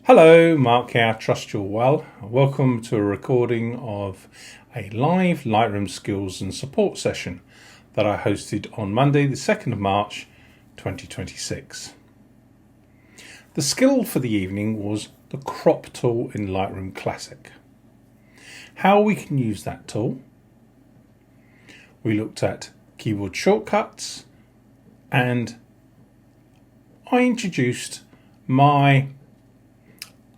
Hello, Mark here. Trust you're well. Welcome to a recording of a live Lightroom skills and support session that I hosted on Monday, the 2nd of March 2026. The skill for the evening was the crop tool in Lightroom Classic. How we can use that tool. We looked at keyboard shortcuts and I introduced my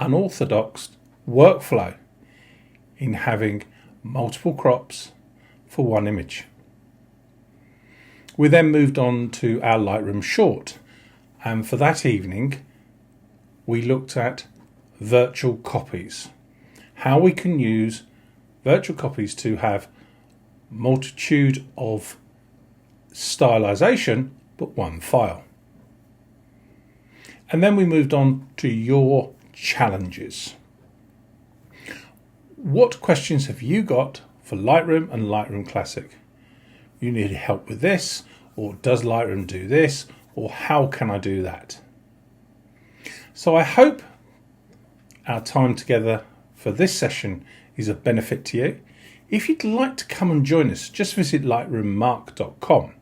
unorthodox workflow in having multiple crops for one image. We then moved on to our Lightroom short, and for that evening we looked at virtual copies, how we can use virtual copies to have multitude of stylization but one file. And then we moved on to your challenges. What questions have you got for Lightroom and Lightroom Classic? You need help with this, or does Lightroom do this, or how can I do that? So I hope our time together for this session is of benefit to you. If you'd like to come and join us, just visit lightroommark.com,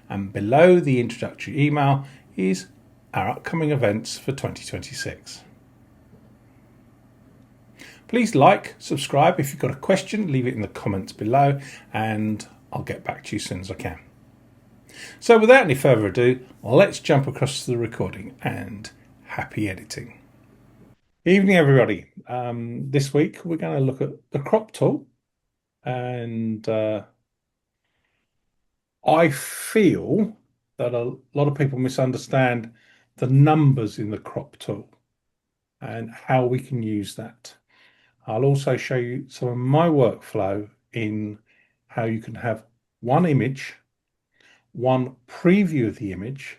and below the introductory email is our upcoming events for 2026. Please like, subscribe. If you've got a question, leave it in the comments below and I'll get back to you as soon as I can. So without any further ado, let's jump across to the recording and happy editing. Evening everybody. This week we're going to look at the crop tool, and I feel that a lot of people misunderstand the numbers in the crop tool and how we can use that. I'll also show you some of my workflow in how you can have one image, one preview of the image,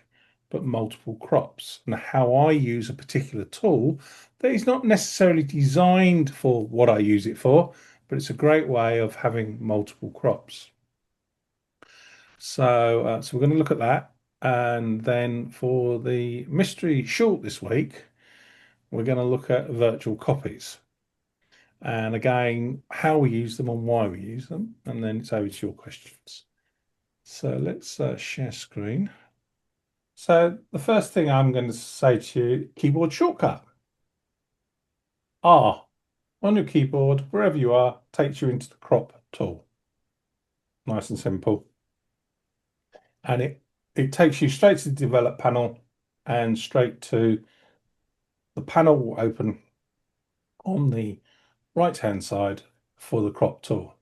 but multiple crops, and how I use a particular tool that is not necessarily designed for what I use it for, but it's a great way of having multiple crops. So we're going to look at that. And then for the mystery short this week, we're going to look at virtual copies. And again, how we use them and why we use them, and then it's over to your questions. So let's share screen. So the first thing I'm going to say to you, keyboard shortcut. R on your keyboard, wherever you are, takes you into the crop tool. Nice and simple. And it takes you straight to the develop panel and straight to the panel will open on the right hand side for the crop tool.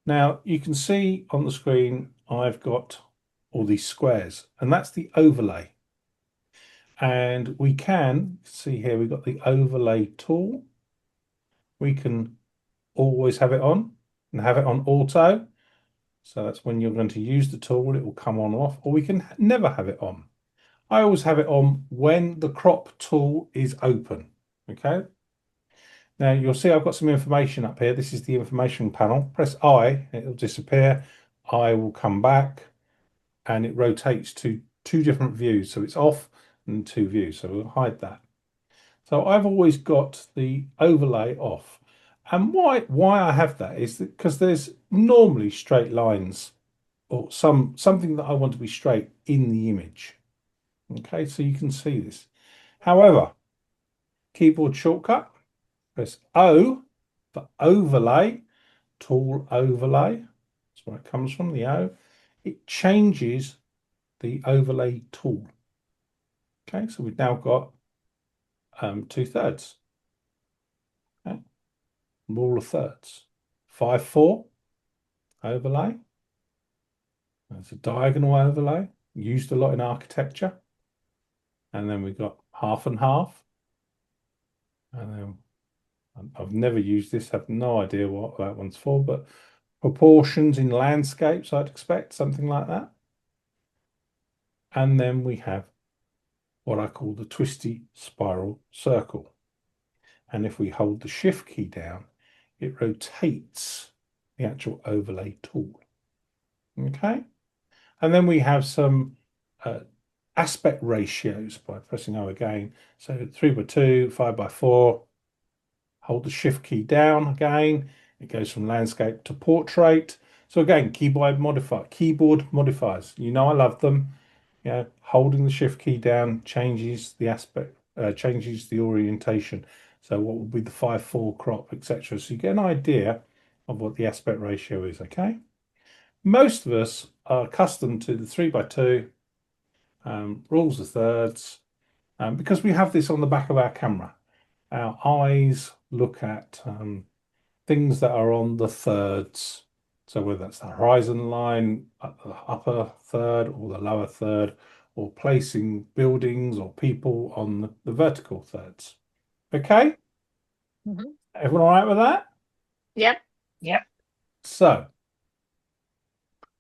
Now you can see on the screen I've got all these squares, and that's the overlay. And we can see here we've got the overlay tool. We can always have it on and have it on auto. So that's when you're going to use the tool, it will come on or off, or we can never have it on. I always have it on when the crop tool is open. Okay. Now you'll see I've got some information up here. This is the information panel. Press I, it'll disappear. I will come back and it rotates to two different views. So it's off and two views. So we'll hide that. So I've always got the overlay off. And why I have that is because there's normally straight lines or something that I want to be straight in the image. Okay, so you can see this. However, keyboard shortcut, press O for overlay, tool overlay. That's where it comes from, the O. It changes the overlay tool. Okay, so we've now got 2/3. Okay. Rule of thirds. 5/4 overlay. There's a diagonal overlay, used a lot in architecture. And then we've got half and half. And then I've never used this, have no idea what that one's for, but proportions in landscapes, I'd expect something like that. And then we have what I call the twisty spiral circle. And if we hold the shift key down, it rotates the actual overlay tool. Okay. And then we have some aspect ratios by pressing O again. So 3:2, 5:4. Hold the shift key down again. It goes from landscape to portrait. So again, keyboard modifiers. You know I love them. Holding the shift key down changes the aspect, changes the orientation. So what would be the 5:4 crop, etc. So you get an idea of what the aspect ratio is, okay? Most of us are accustomed to the 3:2 rules of thirds because we have this on the back of our camera. Our eyes look at things that are on the thirds. So whether that's the horizon line, the upper third or the lower third, or placing buildings or people on the vertical thirds. Okay? Mhm. Everyone all right with that? Yep. Yep. So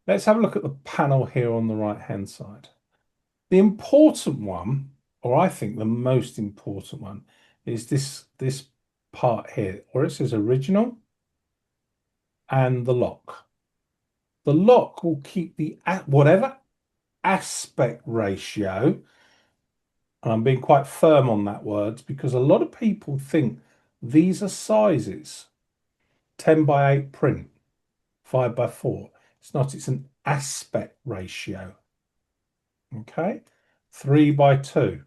let's have a look at the panel here on the right-hand side. The important one, or I think the most important one, is this part here, where it says original and the lock. The lock will keep the whatever aspect ratio, and I'm being quite firm on that word because a lot of people think these are sizes 10:8 print, 5:4. It's not, it's an aspect ratio. Okay, 3:2,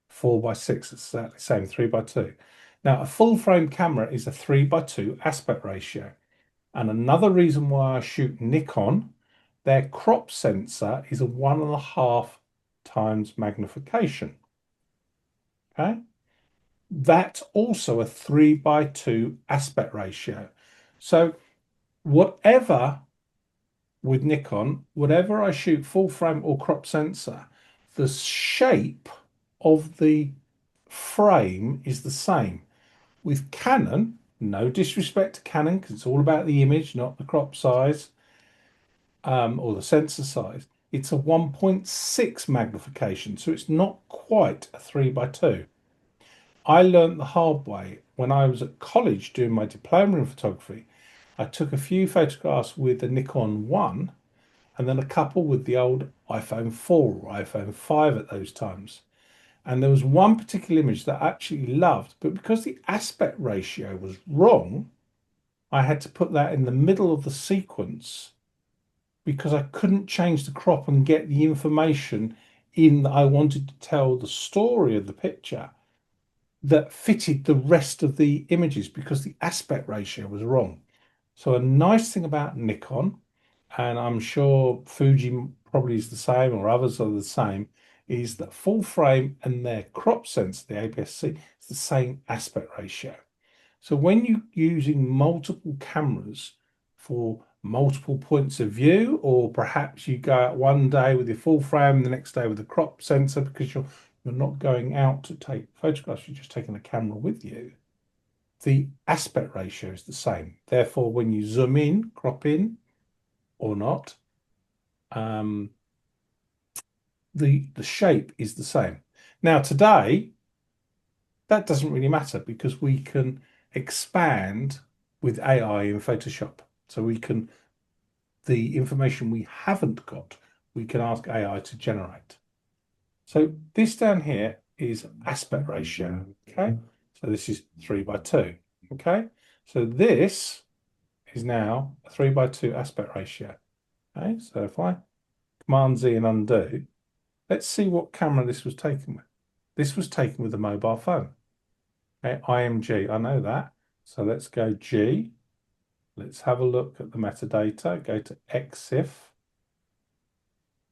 4:6, it's exactly the same, 3:2. Now, a full frame camera is a 3:2 aspect ratio. And another reason why I shoot Nikon, their crop sensor is a 1.5 times magnification. Okay, that's also a 3:2 aspect ratio. So whatever with Nikon, whatever I shoot full frame or crop sensor, the shape of the frame is the same. With Canon, no disrespect to Canon, because it's all about the image, not the crop size or the sensor size. It's a 1.6 magnification, so it's not quite a 3:2. I learned the hard way when I was at college doing my diploma in photography. I took a few photographs with the Nikon 1 and then a couple with the old iPhone 4 or iPhone 5 at those times. And there was one particular image that I actually loved, but because the aspect ratio was wrong, I had to put that in the middle of the sequence because I couldn't change the crop and get the information in that I wanted to tell the story of the picture that fitted the rest of the images because the aspect ratio was wrong. So a nice thing about Nikon, and I'm sure Fuji probably is the same or others are the same, is that full frame and their crop sensor, the APS-C, is the same aspect ratio. So when you're using multiple cameras for multiple points of view, or perhaps you go out one day with your full frame, the next day with a crop sensor because you're not going out to take photographs, you're just taking a camera with you, the aspect ratio is the same. Therefore, when you zoom in, crop in or not, the shape is the same. Now, today, that doesn't really matter because we can expand with AI in Photoshop. So we can, the information we haven't got, we can ask AI to generate. So this down here is aspect ratio, okay? So this is 3:2, okay? So this is now a 3:2 aspect ratio, okay? So if I Command Z and undo, let's see what camera this was taken with. This was taken with a mobile phone. Okay, IMG, I know that. So let's go G. Let's have a look at the metadata. Go to EXIF.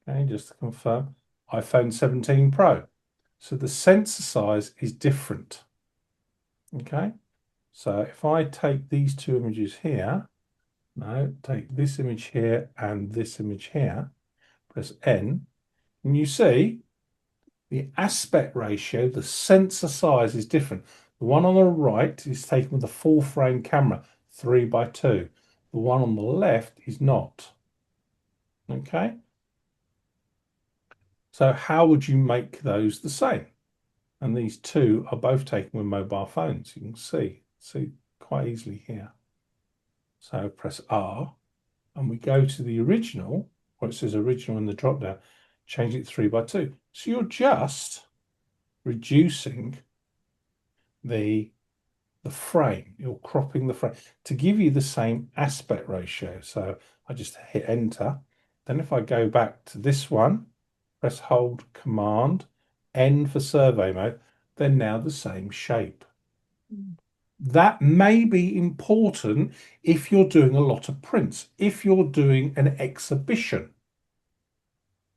Okay, just to confirm. iPhone 17 Pro. So the sensor size is different. Okay, so if I take these two images here, no, take this image here and this image here, press N, and you see the aspect ratio, the sensor size is different. The one on the right is taken with a full frame camera, 3:2. The one on the left is not. Okay. So how would you make those the same? And these two are both taken with mobile phones. You can see quite easily here. So press R and we go to the original, where it says original in the drop down. change it to 3x2. So you're just reducing the frame. You're cropping the frame to give you the same aspect ratio. So I just hit enter. Then if I go back to this one, press hold Command N for survey mode, they're now the same shape. That may be important if you're doing a lot of prints, if you're doing an exhibition.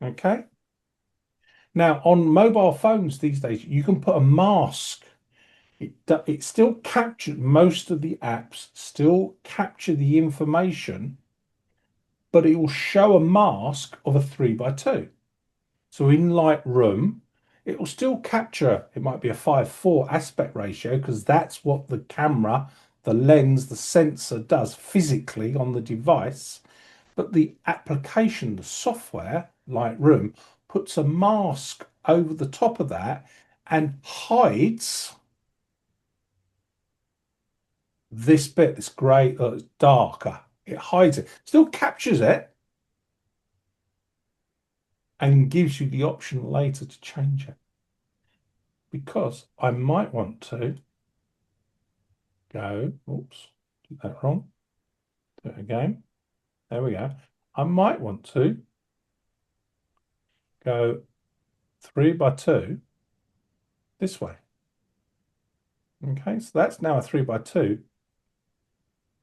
Okay. Now, on mobile phones these days, you can put a mask. It still captures, most of the apps still capture the information, but it will show a mask of a 3x2. So in Lightroom, it will still capture, it might be a 5:4 aspect ratio because that's what the camera, the lens, the sensor does physically on the device. But the application, the software, Lightroom, puts a mask over the top of that and hides this bit, this grey, darker. It hides it, still captures it, and gives you the option later to change it. Because I might want to go, oops, did that wrong. Do it again. There we go. I might want to go 3x2 this way. Okay, so that's now a 3x2.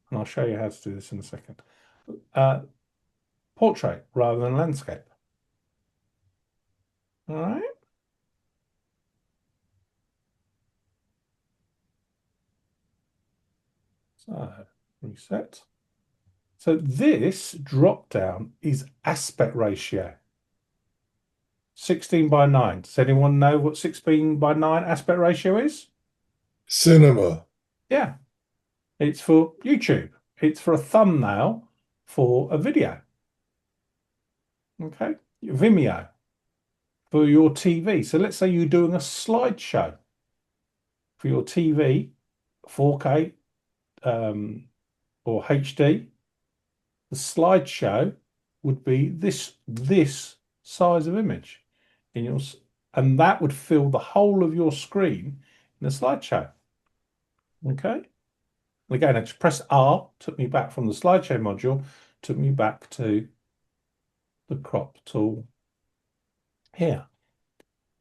And I'll show you how to do this in a second. Portrait rather than landscape. All right. So reset. So this drop down is aspect ratio. 16:9. Does anyone know what 16:9 aspect ratio is? Cinema. Yeah, it's for YouTube. It's for a thumbnail for a video. Okay, Vimeo for your TV. So let's say you're doing a slideshow for your TV, 4K or HD. The slideshow would be this size of image in your, and that would fill the whole of your screen in a slideshow. Okay. Again, I just press R, took me back from the slideshow module, took me back to the crop tool here.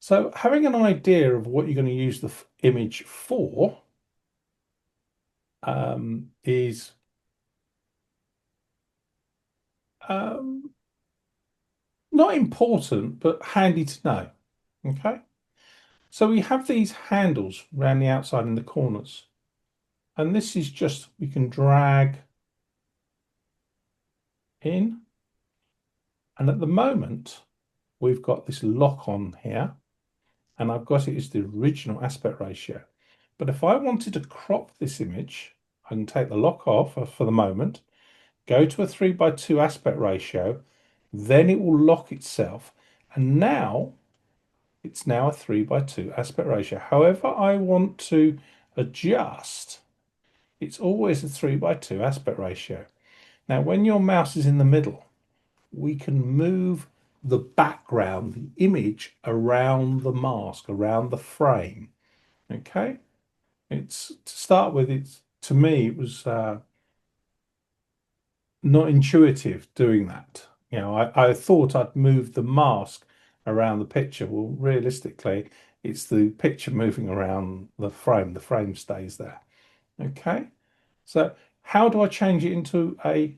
So having an idea of what you're going to use the image for is not important, but handy to know. Okay. So we have these handles around the outside in the corners. And this is just, we can drag in. And at the moment, we've got this lock on here. And I've got it as the original aspect ratio. But if I wanted to crop this image, I can take the lock off for the moment, go to a 3x2 aspect ratio, then it will lock itself. And now it's now a 3x2 aspect ratio. However I want to adjust, it's always a 3x2 aspect ratio. Now, when your mouse is in the middle, we can move the background, the image around the mask, around the frame. Okay, it's to start with. It's to me, it was not intuitive doing that. You know, I thought I'd move the mask around the picture. Well, realistically, it's the picture moving around the frame. The frame stays there. Okay, so how do I change it into a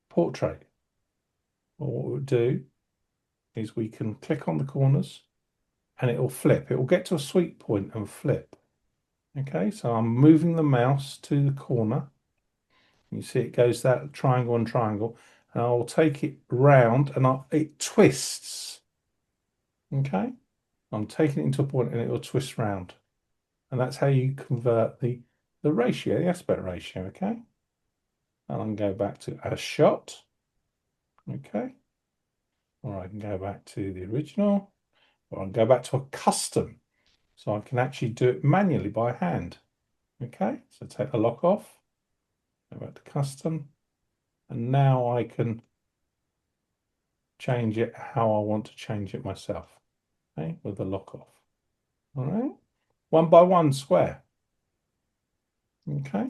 portrait? Well, what we'll do is we can click on the corners and it will flip. It will get to a sweet point and flip. Okay, so I'm moving the mouse to the corner. You see it goes that triangle and triangle, and I'll take it round and it twists. Okay, I'm taking it into a point and it will twist round. And that's how you convert the ratio, the aspect ratio. Okay, and I can go back to a shot. Okay, or I can go back to the original, or I can go back to a custom. So I can actually do it manually by hand. Okay, so take the lock off, go back to custom, and now I can change it how I want to change it myself. Okay, with the lock off. All right, 1 by 1 square. Okay,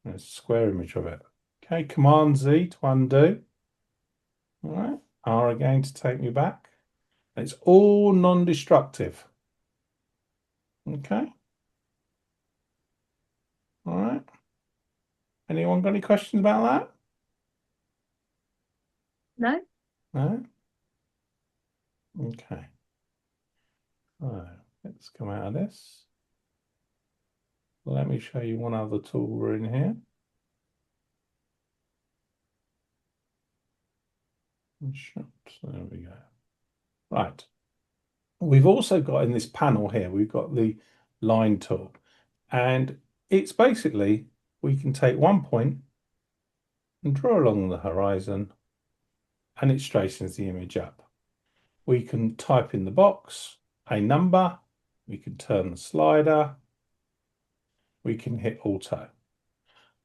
there's a square image of it. Okay, Command Z to undo. All right, R again to take me back. It's all non-destructive. Okay. All right. Anyone got any questions about that? No? No? Okay. So let's come out of this. Let me show you one other tool we're in here. There we go. Right. We've also got in this panel here, we've got the line tool. And it's basically, we can take one point and draw along the horizon and it straightens the image up. We can type in the box a number, we can turn the slider, we can hit auto.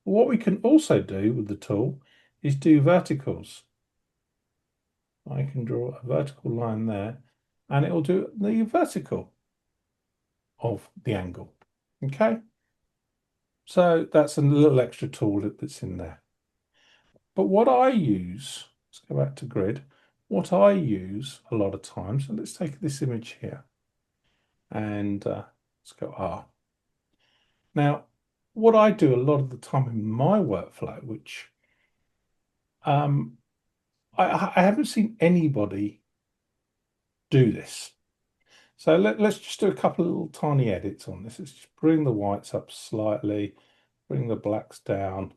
What we can also do with the tool is do verticals. I can draw a vertical line there and it will do the vertical of the angle. Okay, so that's a little extra tool that's in there. But what I use, let's go back to grid, what I use a lot of times, so let's take this image here and let's go R. Now, what I do a lot of the time in my workflow, which I haven't seen anybody do this. So let's just do a couple of little tiny edits on this. Let's just bring the whites up slightly, bring the blacks down,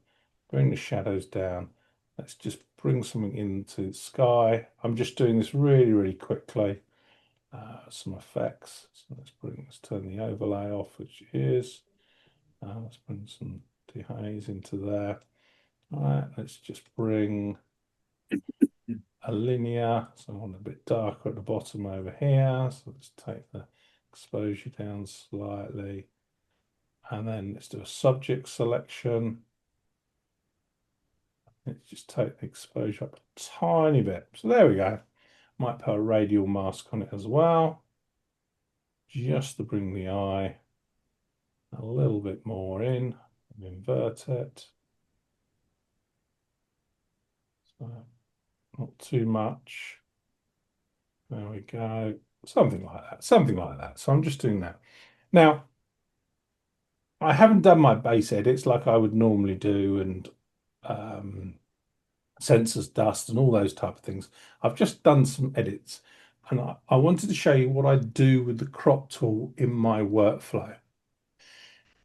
bring the shadows down. Let's just bring something into the sky. I'm just doing this really, really quickly. Some effects. So let's turn the overlay off, which is. Let's bring some dehaze into there. All right, let's just bring a linear, so I want a bit darker at the bottom over here. So let's take the exposure down slightly. And then let's do a subject selection. Let's just take the exposure up a tiny bit. So there we go. Might put a radial mask on it as well, just to bring the eye a little bit more in and invert it. So not too much. There we go. Something like that. Something like that. So I'm just doing that. Now, I haven't done my base edits like I would normally do and census dust and all those type of things. I've just done some edits and I wanted to show you what I do with the crop tool in my workflow.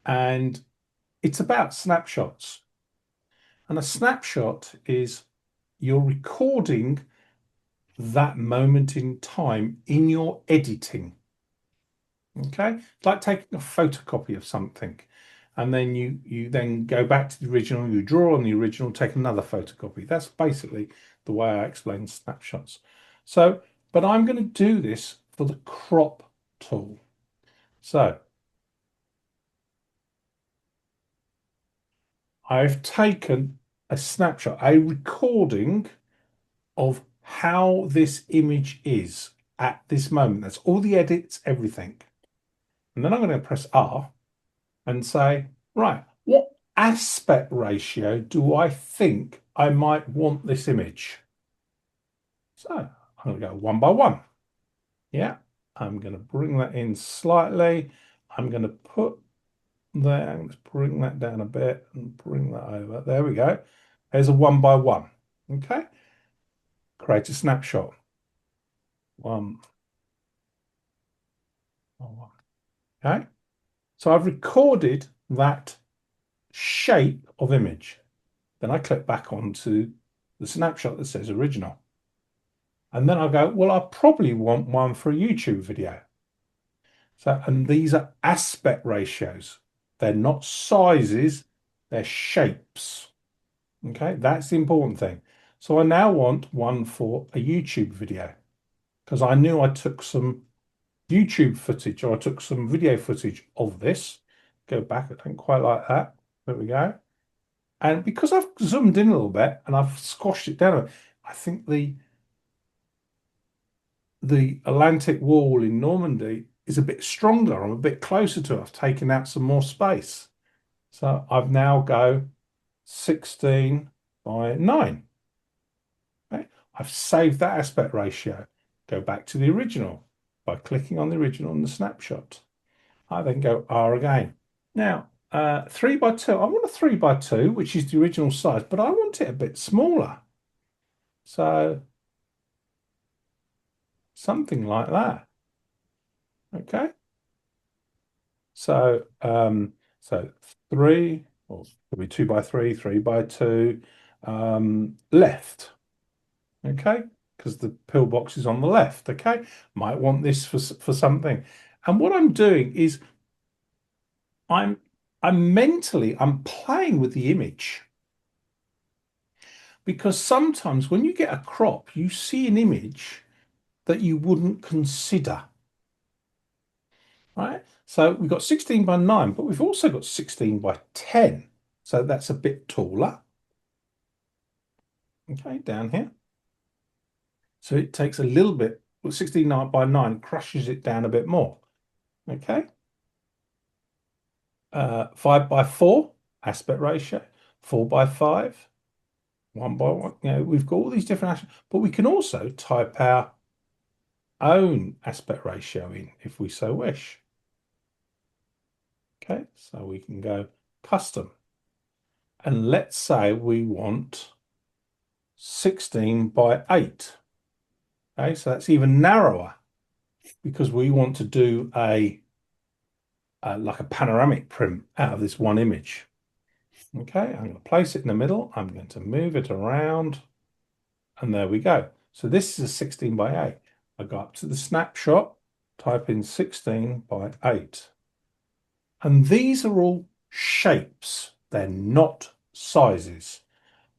And it's about snapshots. And a snapshot is you're recording that moment in time in your editing. Okay, it's like taking a photocopy of something, and then you then go back to the original, you draw on the original, take another photocopy. That's basically the way I explain snapshots. So, but I'm going to do this for the crop tool. So I've taken a snapshot, a recording of how this image is at this moment. That's all the edits, everything. And then I'm going to press R and say, right, what aspect ratio do I think I might want this image? So I'm going to go 1 by 1. Yeah, I'm going to bring that in slightly. I'm going to put there, let's bring that down a bit and bring that over. There we go. There's a 1 by 1. Okay. Create a snapshot. 1 by 1. Okay. So I've recorded that shape of image. Then I click back onto the snapshot that says original. And then I go, well, I probably want one for a YouTube video. So, and these are aspect ratios. They're not sizes, they're shapes. Okay, that's the important thing. So I now want one for a YouTube video because I knew I took some YouTube footage or I took some video footage of this. Go back, I don't quite like that. There we go. And because I've zoomed in a little bit and I've squashed it down, I think the the Atlantic wall in Normandy is a bit stronger. I'm a bit closer to it. I've taken out some more space. So I've now go 16 by 9. Okay? I've saved that aspect ratio. Go back to the original by clicking on the original in the snapshot. I then go R again. Now, 3 by 2, I want a 3 by 2, which is the original size, but I want it a bit smaller. So something like that. Okay. So so 3, or could be 2 by 3, 3 by 2, left. Okay, because the pillbox is on the left. Okay, might want this for something. And what I'm doing is I'm playing with the image, because sometimes when you get a crop, you see an image that you wouldn't consider. Right? So we've got 16 by 9, but we've also got 16 by 10. So that's a bit taller. Okay, down here. So it takes a little bit, well, 16 by 9 crushes it down a bit more. Okay. 5 by 4 aspect ratio, 4 by 5, 1 by 1. You know, we've got all these different aspects, but we can also type our own aspect ratio in if we so wish. Okay, so we can go custom. And let's say we want 16 by 8. Okay, so that's even narrower because we want to do a like a panoramic print out of this one image. Okay, I'm going to place it in the middle. I'm going to move it around, and there we go. So this is a 16 by 8. I go up to the snapshot, type in 16 by 8. And these are all shapes. They're not sizes.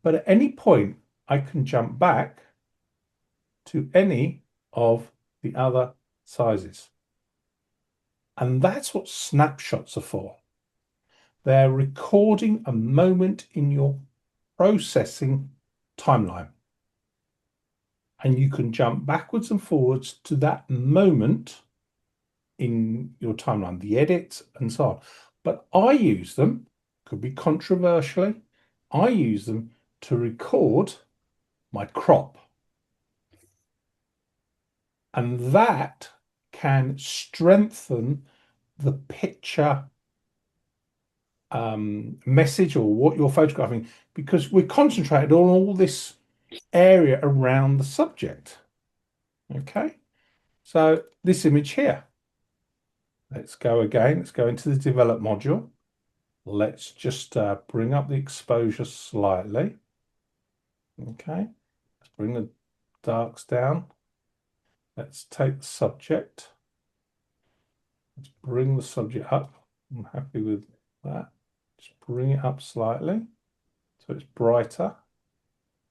But at any point, I can jump back to any of the other sizes. And that's what snapshots are for. They're recording a moment in your processing timeline. And you can jump backwards and forwards to that moment in your timeline, the edit and so on. But I use them, could be controversially, I use them to record my crop. And that can strengthen the picture message or what you're photographing, because we're concentrated on all this area around the subject. Okay, so this image here, let's go again, let's go into the develop module. Let's just bring up the exposure slightly. Okay, let's bring the darks down. Let's take the subject. Let's bring the subject up. I'm happy with that. Just bring it up slightly so it's brighter.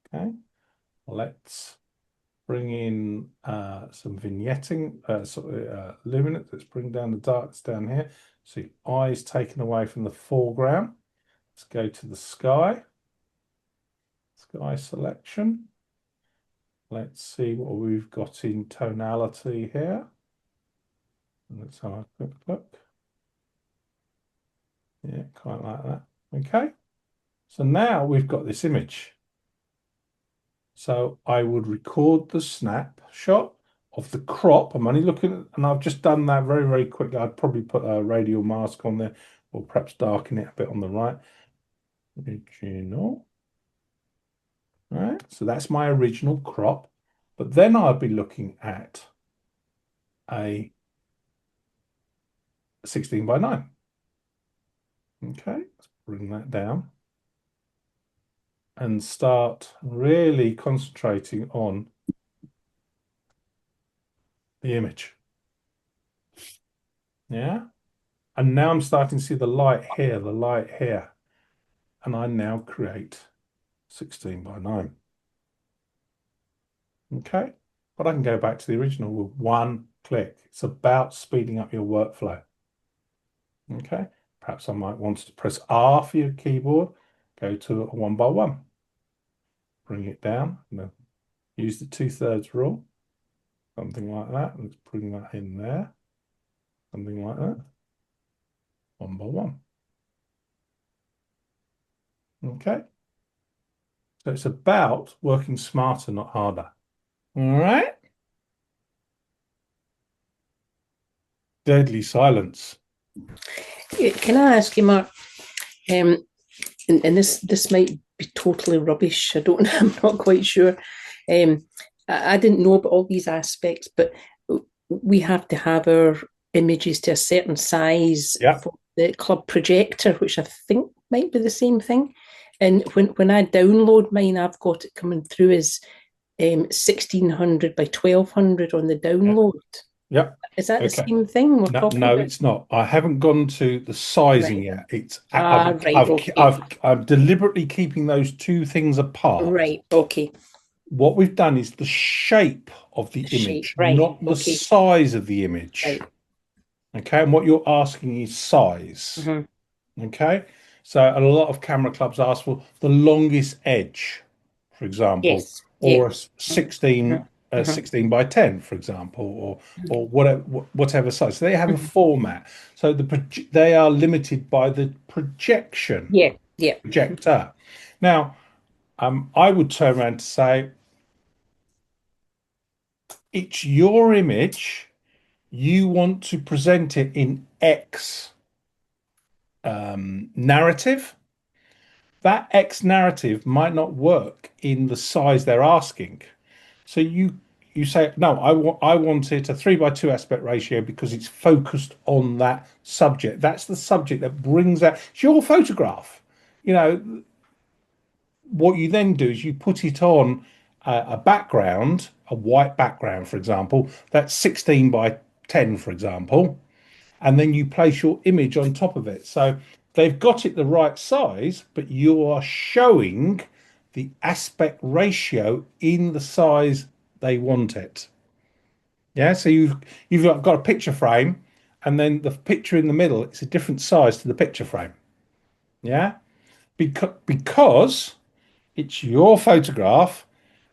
Okay, let's bring in some vignetting, luminance. Let's bring down the darks down here. See, eyes taken away from the foreground. Let's go to the sky. Sky selection. Let's see what we've got in tonality here. Let's have a quick look. Yeah, quite like that. Okay. So now we've got this image. So I would record the snapshot of the crop. I'm only looking at, and I've just done that very, very quickly. I'd probably put a radial mask on there, or perhaps darken it a bit on the right. Original. All right, so that's my original crop. But then I'll be looking at a 16 by 9. Okay, let's bring that down and start really concentrating on the image. Yeah. And now I'm starting to see the light here, the light here. And I now create 16 by 9. Okay. But I can go back to the original with one click. It's about speeding up your workflow. Okay. Perhaps I might want to press R for your keyboard. Go to a 1 by 1. Bring it down. And then use the 2/3 rule. Something like that. Let's bring that in there. Something like that. One by one. Okay. So it's about working smarter, not harder. All right. Deadly silence. Can I ask you, Mark? Um, and this might be totally rubbish. I don't. I'm not quite sure. I didn't know about all these aspects, but we have to have our images to a certain size Yeah. for the club projector, which I think might be the same thing. And when I download mine, I've got it coming through as 1600 by 1200 on the download. Yeah. Is that the Okay. same thing we're talking No, about? it's not. I haven't gone to the sizing Right. yet. It's Right. Okay. I'm deliberately keeping those two things apart. Right. Okay. What we've done is the shape of the Shape. image, Right. not the Okay. size of the image. Right. Okay, and what you're asking is size. Mm-hmm. Okay, so a lot of camera clubs ask for the longest edge, for example, Yes. or Yeah. a 16, Mm-hmm. 16 by 10, for example, or whatever size. So they have a Mm-hmm. format. So they are limited by the projection Yeah. Yeah. projector. Now, I would turn around to say, it's your image. You want to present it in X narrative. That X narrative might not work in the size they're asking. So you say, no, I want it a 3:2 aspect ratio because it's focused on that subject. That's the subject that brings out. It's your photograph. You know, what you then do is you put it on a background, a white background, for example, that's 16 by 10, for example, and then you place your image on top of it. So they've got it the right size, but you are showing the aspect ratio in the size they want it. Yeah, so you've got a picture frame, and then the picture in the middle, it's a different size to the picture frame. Yeah, because it's your photograph,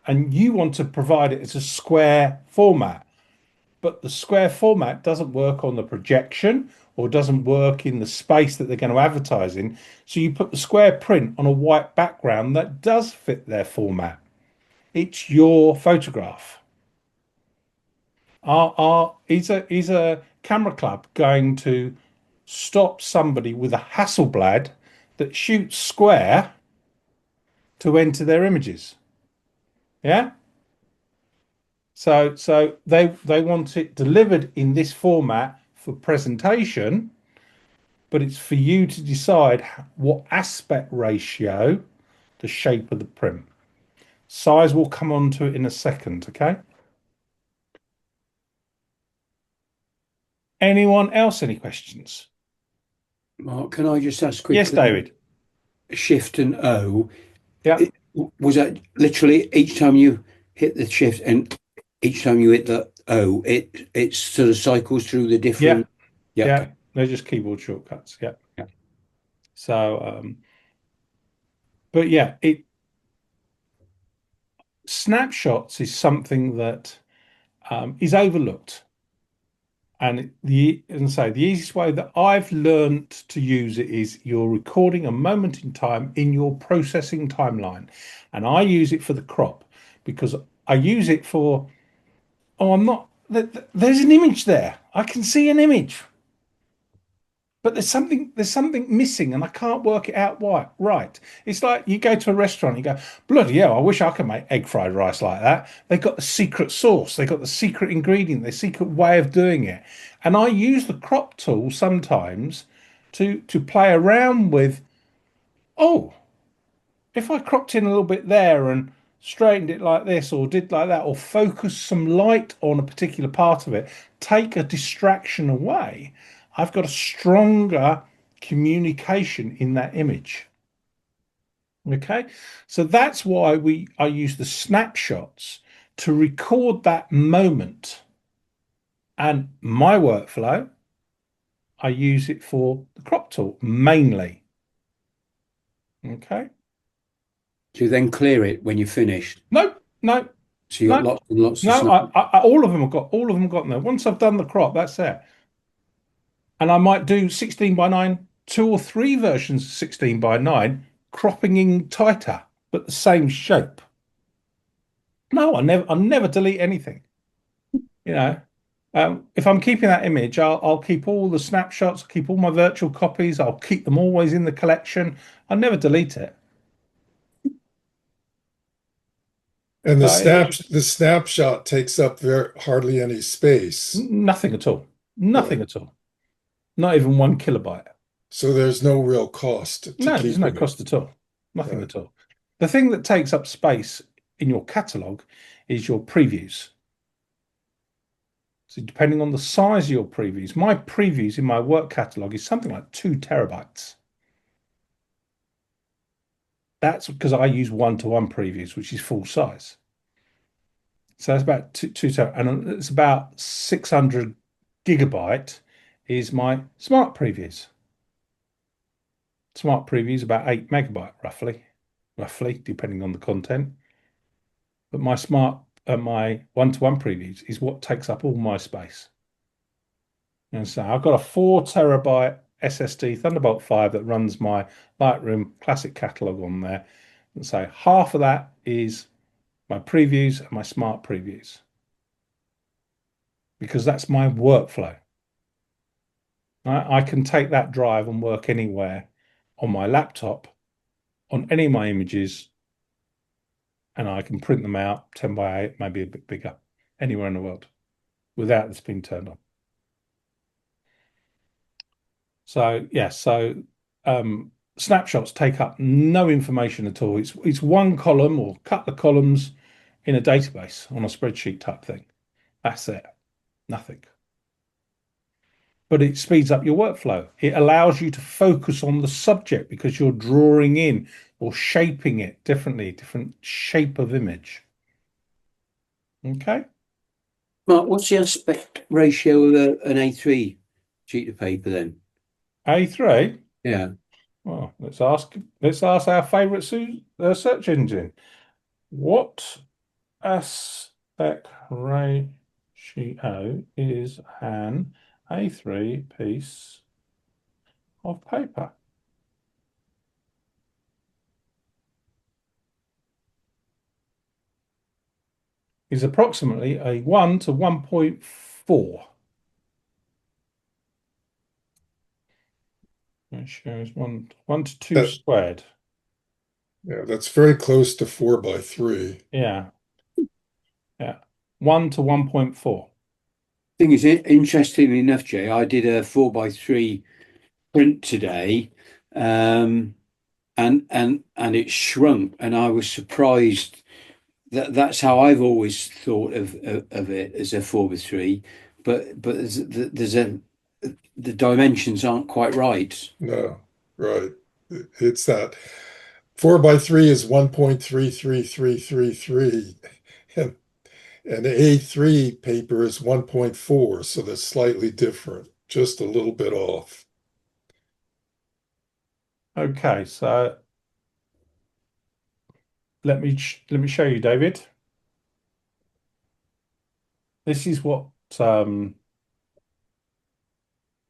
and you want to provide it as a square format. But the square format doesn't work on the projection or doesn't work in the space that they're going to advertise in. So you put the square print on a white background that does fit their format. It's your photograph. Is a camera club going to stop somebody with a Hasselblad that shoots square to enter their images? Yeah. So they want it delivered in this format for presentation, but it's for you to decide what aspect ratio, the shape of the print. Size will come on to it in a second, okay? Anyone else any questions? Mark, can I just ask Yes, quickly? David. Shift and O, Yeah. was that literally each time you hit the shift and each time you hit the O, it sort of cycles through the Yeah. different. Yeah. Yeah. Okay. They're just keyboard shortcuts. Yeah. Yeah. So, but yeah, snapshots is something that is overlooked. And the easiest way that I've learned to use it is you're recording a moment in time in your processing timeline. And I use it for the crop because I use it for, oh, there's an image there. I can see an image. But there's something missing and I can't work it out why. Right. It's like you go to a restaurant, you go, bloody hell, I wish I could make egg fried rice like that. They've got the secret sauce, they've got the secret ingredient, the secret way of doing it. And I use the crop tool sometimes to play around with, oh, if I cropped in a little bit there and straightened it like this or did like that or focus some light on a particular part of it, take a distraction away, I've got a stronger communication in that image. Okay, so that's why I use the snapshots to record that moment. And my workflow, I use it for the crop tool mainly. Okay. To then clear it when you're finished. No, no. So you got No, lots and lots of no, snap. all of them have got there. Once I've done the crop, that's it. And I might do 16 by 9, 2 or 3 versions of 16 by 9, cropping in tighter, but the same shape. No, I never delete anything. You know, if I'm keeping that image, I'll keep all the snapshots, keep all my virtual copies. I'll keep them always in the collection. I never delete it. And So the snapshot takes up hardly any space. nothing at all. Right. Nothing at all. Not even 1 kilobyte. So there's no real cost to No, there's no keeping it. cost at all. Nothing Right. at all. The thing that takes up space in your catalog is your previews. So depending on the size of your previews, my previews in my work catalog is something like 2 terabytes. That's because I use one-to-one previews, which is full size. So that's about two and it's about 600 gigabyte is my smart previews. Smart previews about 8 megabyte roughly, depending on the content. But my one-to-one previews is what takes up all my space. And so I've got a 4 terabyte SSD Thunderbolt 5 that runs my Lightroom Classic catalog on there. And so half of that is my previews and my smart previews because that's my workflow. I can take that drive and work anywhere on my laptop, on any of my images, and I can print them out 10 by 8, maybe a bit bigger, anywhere in the world without this being turned on. So yeah, snapshots take up no information at all. It's one column or a couple of columns in a database on a spreadsheet type thing. That's it. Nothing. But it speeds up your workflow. It allows you to focus on the subject because you're drawing in or shaping it differently, different shape of image. Okay. Mark, what's the aspect ratio of an A3 sheet of paper then? A3. Yeah. Well, let's ask our favorite search engine. What aspect ratio is an A3 piece of paper? Is approximately a 1 to 1.4. Ratio is 1 to 2 That, squared. yeah, that's very close to 4 by 3. Yeah. Yeah. 1 to 1.4. Thing is, interestingly enough, Jay, I did a 4 by 3 print today, and it shrunk, and I was surprised that that's how I've always thought of it as a 4 by 3, but the dimensions aren't quite right. No, right. It's that 4 by 3 is 1.33333, and A3 paper is 1.4, so that's slightly different, just a little bit off. Okay, so let me show you, David. This is what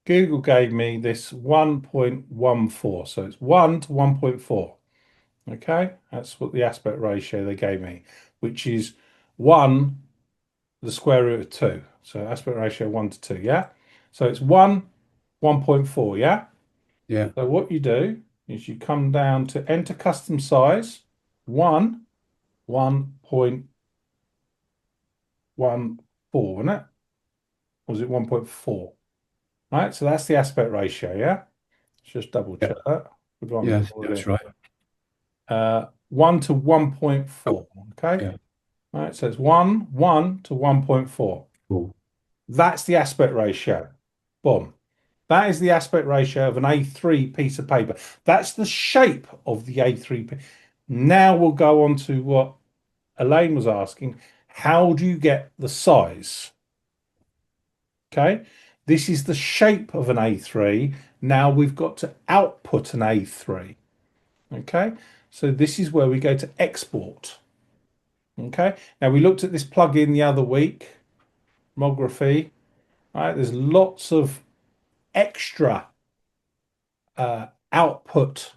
Google gave me, this 1.14. So it's 1 to 1.4. Okay, that's what the aspect ratio they gave me, which is 1 the square root of 2. So aspect ratio 1 to 2, yeah? So it's 1.4, yeah? Yeah. So what you do is you come down to enter custom size, 1.14, wasn't it? Or was it 1.4? Right, so that's the aspect ratio, yeah? Let's just double check that. Yeah, that's right. 1 to 1.4, okay? Yeah. Right, so it's 1 to 1.4. Cool. That's the aspect ratio. Boom. That is the aspect ratio of an A3 piece of paper. That's the shape of the A3. Now we'll go on to what Elaine was asking. How do you get the size? Okay, this is the shape of an A3. Now we've got to output an A3. Okay, so this is where we go to export. Okay. Now we looked at this plugin the other week, Mography. Right. There's lots of extra output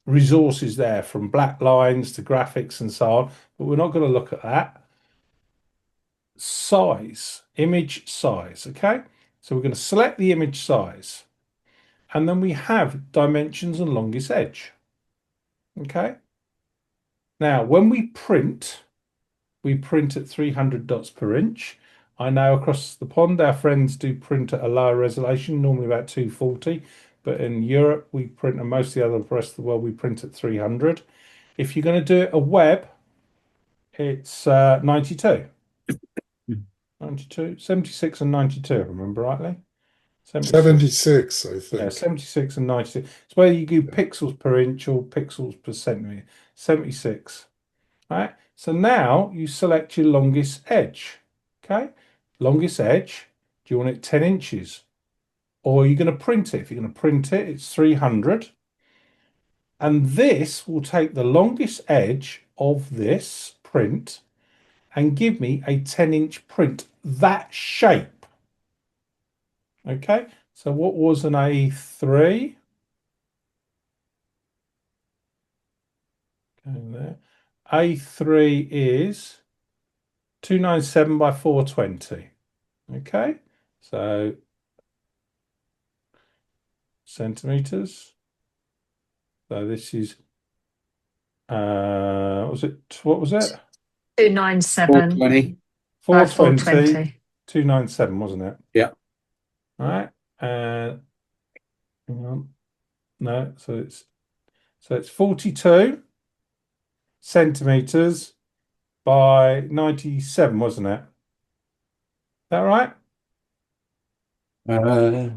resources there, from black lines to graphics and so on, but we're not going to look at that. Size, image size. Okay. So we're going to select the image size, and then we have dimensions and longest edge. Okay. Now, when we print at 300 dots per inch. I know across the pond, our friends do print at a lower resolution, normally about 240. But in Europe, we print, and most of the other rest of the world, we print at 300. If you're going to do it a web, it's 92. 92, 76 and 92, if I remember rightly. 76, I Yeah, think. 76 and 92. It's whether you do pixels per inch or pixels per centimeter. 76. Right. So now you select your longest edge. Okay. Longest edge. Do you want it 10 inches? Or are you going to print it? If you're going to print it, it's 300. And this will take the longest edge of this print and give me a 10-inch print, that shape. Okay. So what was an A3? Going there. A3 is 297 by 420. Okay. So centimeters. So this is what was it? 297 420. by 420, 420. 297, wasn't it? Yeah. All right. Hang on. No, so it's 42 centimeters by 97, wasn't it? Is that right? We've got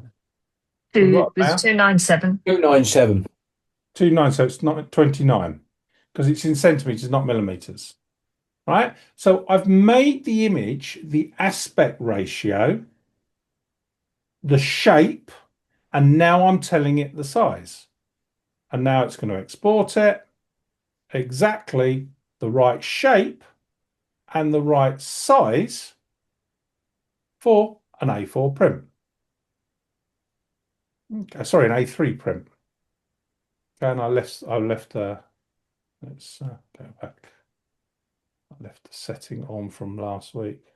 It was now 297. 297. 29, so it's not 29 because it's in centimeters, not millimeters. Right? So I've made the image, the aspect ratio, the shape, and now I'm telling it the size. And now it's going to export it exactly the right shape and the right size for an A4 print. Okay, sorry, an A3 print. Okay, and I left let's go back. I left the setting on from last week.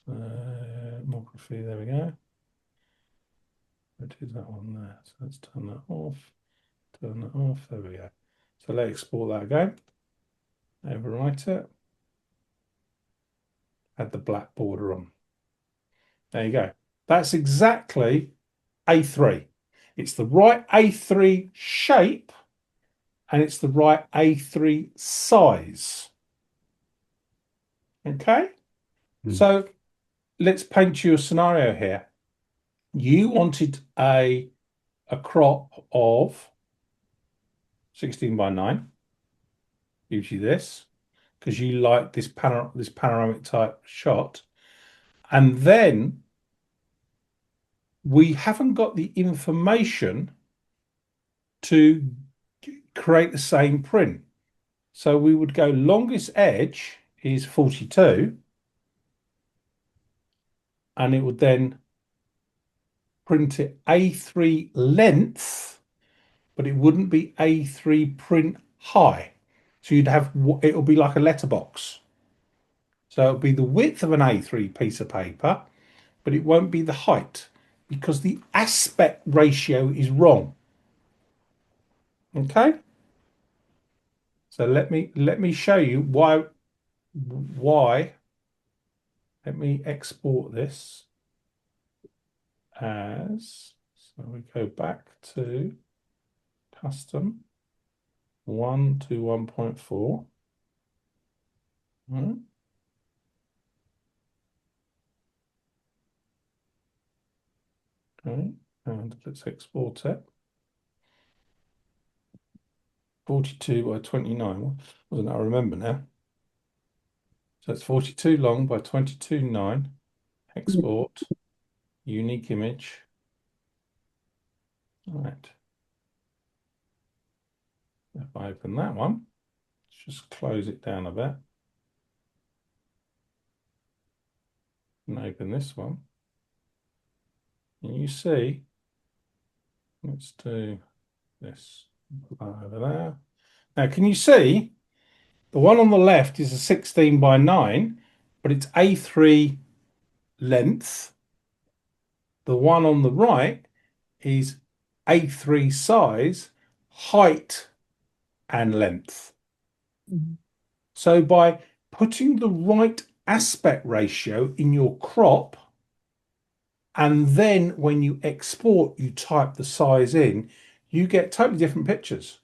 Demography, there we go. What is that one there? So let's turn that off. Turn that off. There we go. So let's export that again. Overwrite it. Add the black border on. There you go. That's exactly A3. It's the right A3 shape and it's the right A3 size. Okay. So let's paint you a scenario here. You wanted a crop of 16 by 9. Gives you this because you like this panoramic type shot. And then we haven't got the information to create the same print. So we would go longest edge is 42, and it would then print it A3 length, but it wouldn't be A3 print high. So you'd have, it'll be like a letterbox. So it'll be the width of an A3 piece of paper, but it won't be the height because the aspect ratio is wrong. Okay. So let me show you why. Let me export this as, so we go back to custom 1 to 1.4. Right. Okay, and let's export it. 42 by 29. Wasn't that? I remember now. So it's 42 long by 22.9. Export. Unique image. All right. If I open that one, just close it down a bit. And open this one. And you see, let's do this over there. Now, can you see the one on the left is a 16 by 9, but it's A3 length. The one on the right is A3 size, height, and length. So by putting the right aspect ratio in your crop, and then when you export, you type the size in, you get totally different pictures.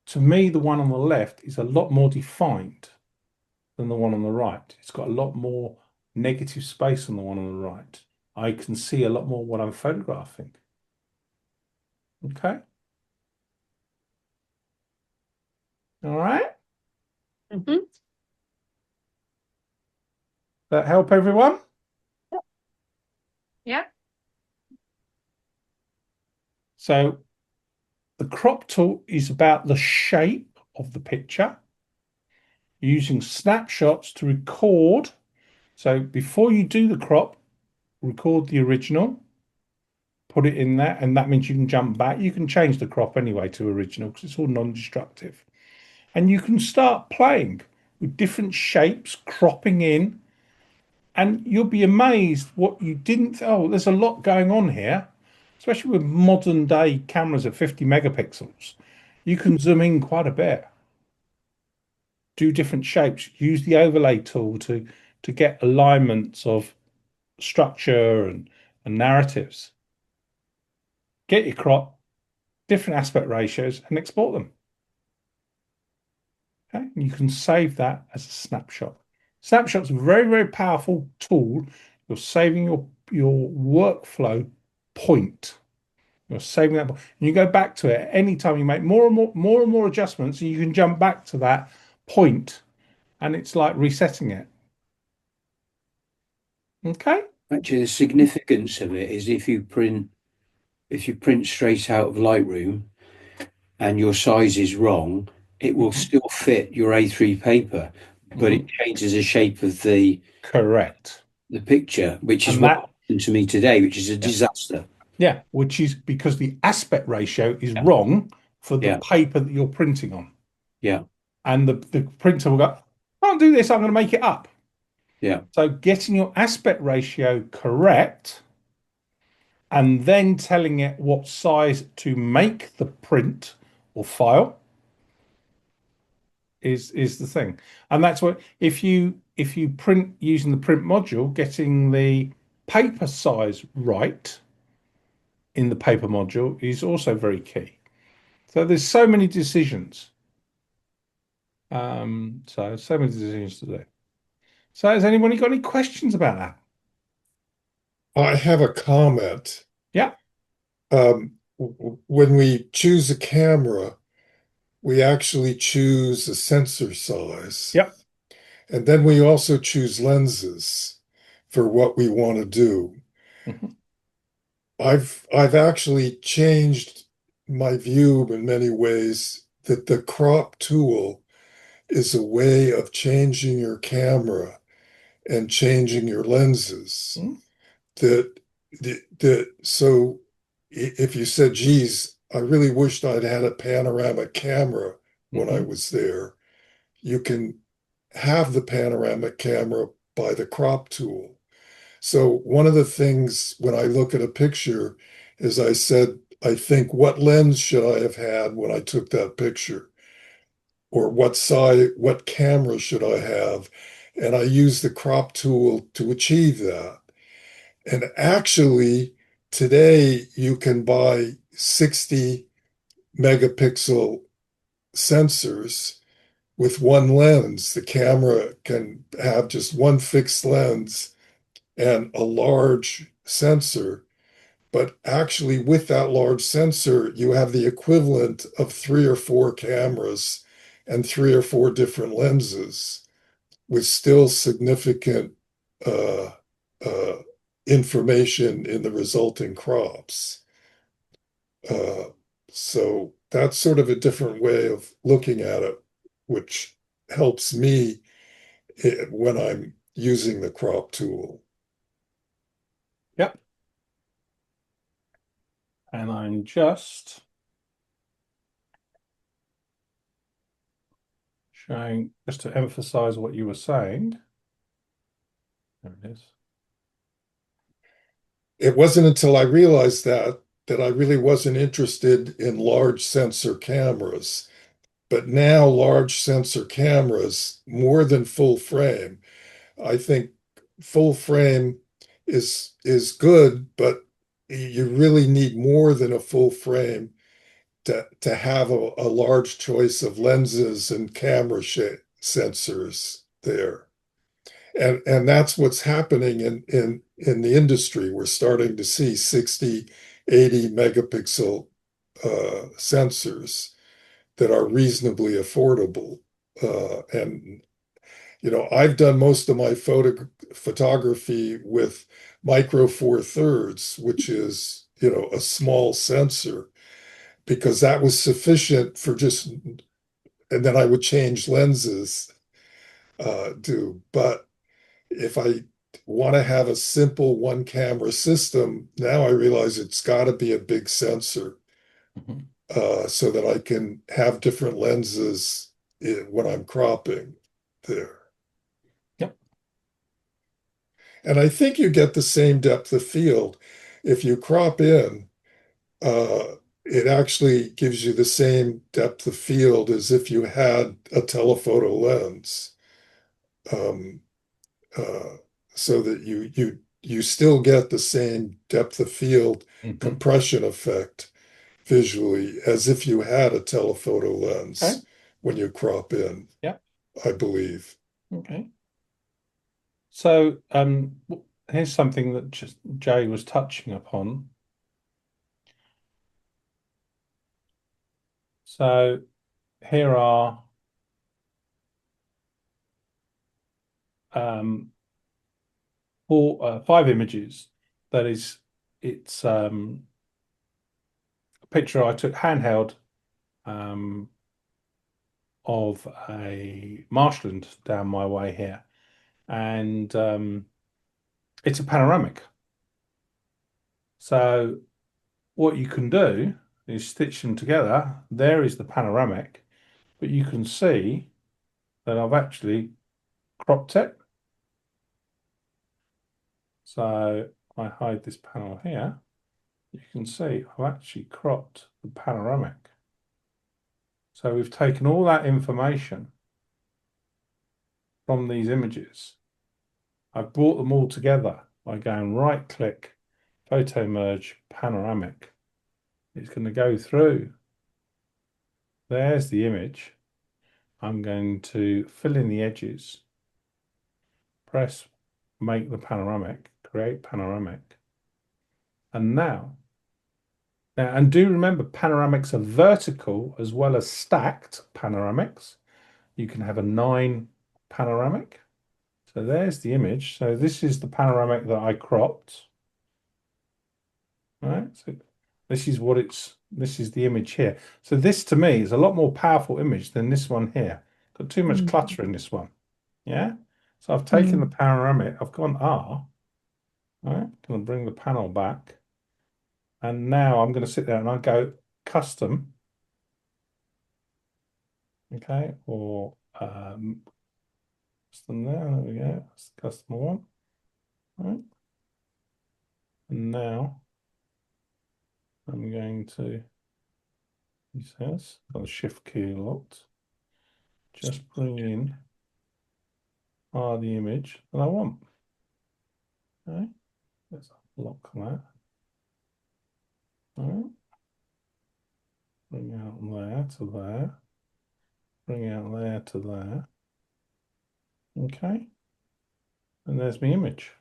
To me, the one on the left is a lot more defined than the one on the right. It's got a lot more negative space on the one on the right. I can see a lot more what I'm photographing. Okay. All right. Mhm. That help everyone? Yeah. So the crop tool is about the shape of the picture, using snapshots to record. So before you do the crop, record the original, put it in there, and that means you can jump back. You can change the crop anyway to original because it's all non-destructive. And you can start playing with different shapes, cropping in, and you'll be amazed what you didn't. Oh, there's a lot going on here, especially with modern day cameras at 50 megapixels. You can zoom in quite a bit, do different shapes, use the overlay tool to get alignments of structure and narratives. Get your crop, different aspect ratios, and export them. Okay, and you can save that as a snapshot. Snapshot's a very, very powerful tool. You're saving your workflow point. You're saving that, and you go back to it anytime you make more and more adjustments, and you can jump back to that point, and it's like resetting it. Okay. Actually, the significance of it is if you print straight out of Lightroom and your size is wrong, it will still fit your A3 paper, but it changes the shape of Correct. the picture, which is And what that, happened to me today, which is a disaster. yeah, which is because the aspect ratio is Yeah. wrong for the Yeah. paper that you're printing on. Yeah. And the printer will go, I can't do this, I'm going to make it up. Yeah. So getting your aspect ratio correct and then telling it what size to make the print or file is the thing. And that's what if you print using the print module, getting the paper size right in the paper module is also very key. So there's so many decisions. So many decisions to do. So has anybody got any questions about that? I have a comment. Yeah. When we choose a camera, we actually choose a sensor size. Yep. And then we also choose lenses for what we want to do. Mhm. I've actually changed my view in many ways that the crop tool is a way of changing your camera and changing your lenses. Mhm. So if you said, geez, I really wished I'd had a panoramic camera when I was there, you can have the panoramic camera by the crop tool. So one of the things when I look at a picture is I said, I think, what lens should I have had when I took that picture? Or what camera should I have? And I use the crop tool to achieve that. And actually, today you can buy 60 megapixel sensors with one lens. The camera can have just one fixed lens and a large sensor. But actually, with that large sensor, you have the equivalent of 3 or 4 cameras and 3 or 4 different lenses with still significant uh, uh, information in the resulting crops. Uh, so that's sort of a different way of looking at it, which helps me when I'm using the crop tool. Yep. And I'm just showing, just to emphasize what you were saying. There it is. It wasn't until I realized that I really wasn't interested in large sensor cameras. But now large sensor cameras, more than full frame, I think full frame is good, but you really need more than a full frame to have a large choice of lenses and camera sensors there. And that's what's happening in the industry. We're starting to see 60, 80 megapixel sensors that are reasonably affordable. And I've done most of my photography with micro four thirds, which is, a small sensor, because that was sufficient for just, and then I would change lenses, but if I want to have a simple one camera system, now I realize it's got to be a big sensor, so that I can have different lenses when I'm cropping there. Yep. And I think you get the same depth of field. If you crop in, it actually gives you the same depth of field as if you had a telephoto lens. Um, uh, so that you still get the same depth of field compression effect visually as if you had a telephoto lens Okay. when you crop in, Yep. I believe. Okay. So here's something that just Jay was touching upon. So here are five images. That is, it's a picture I took handheld of a marshland down my way here, and it's a panoramic. So what you can do is stitch them together. There is the panoramic, but you can see that I've actually cropped it. So if I hide this panel here, you can see I've actually cropped the panoramic. So we've taken all that information from these images. I've brought them all together by going right click, photo merge, panoramic. It's going to go through. There's the image. I'm going to fill in the edges, press make the panoramic, create panoramic. And now, and do remember panoramics are vertical as well as stacked panoramics. You can have a 9 panoramic. So there's the image. So this is the panoramic that I cropped. All right. So this is the image here. So this to me is a lot more powerful image than this one here. Got too much clutter in this one. Yeah. So I've taken the panoramic, I've gone R. All right. Going to bring the panel back. And now I'm going to sit there and I'll go custom. Okay. Or custom there. There we go. That's the custom one. All right. And now I'm going to, he says, got the shift key locked. Just bring in the image that I want. Okay, let's lock that. All right. Bring out there to there. Bring out there to there. Okay. And there's my image.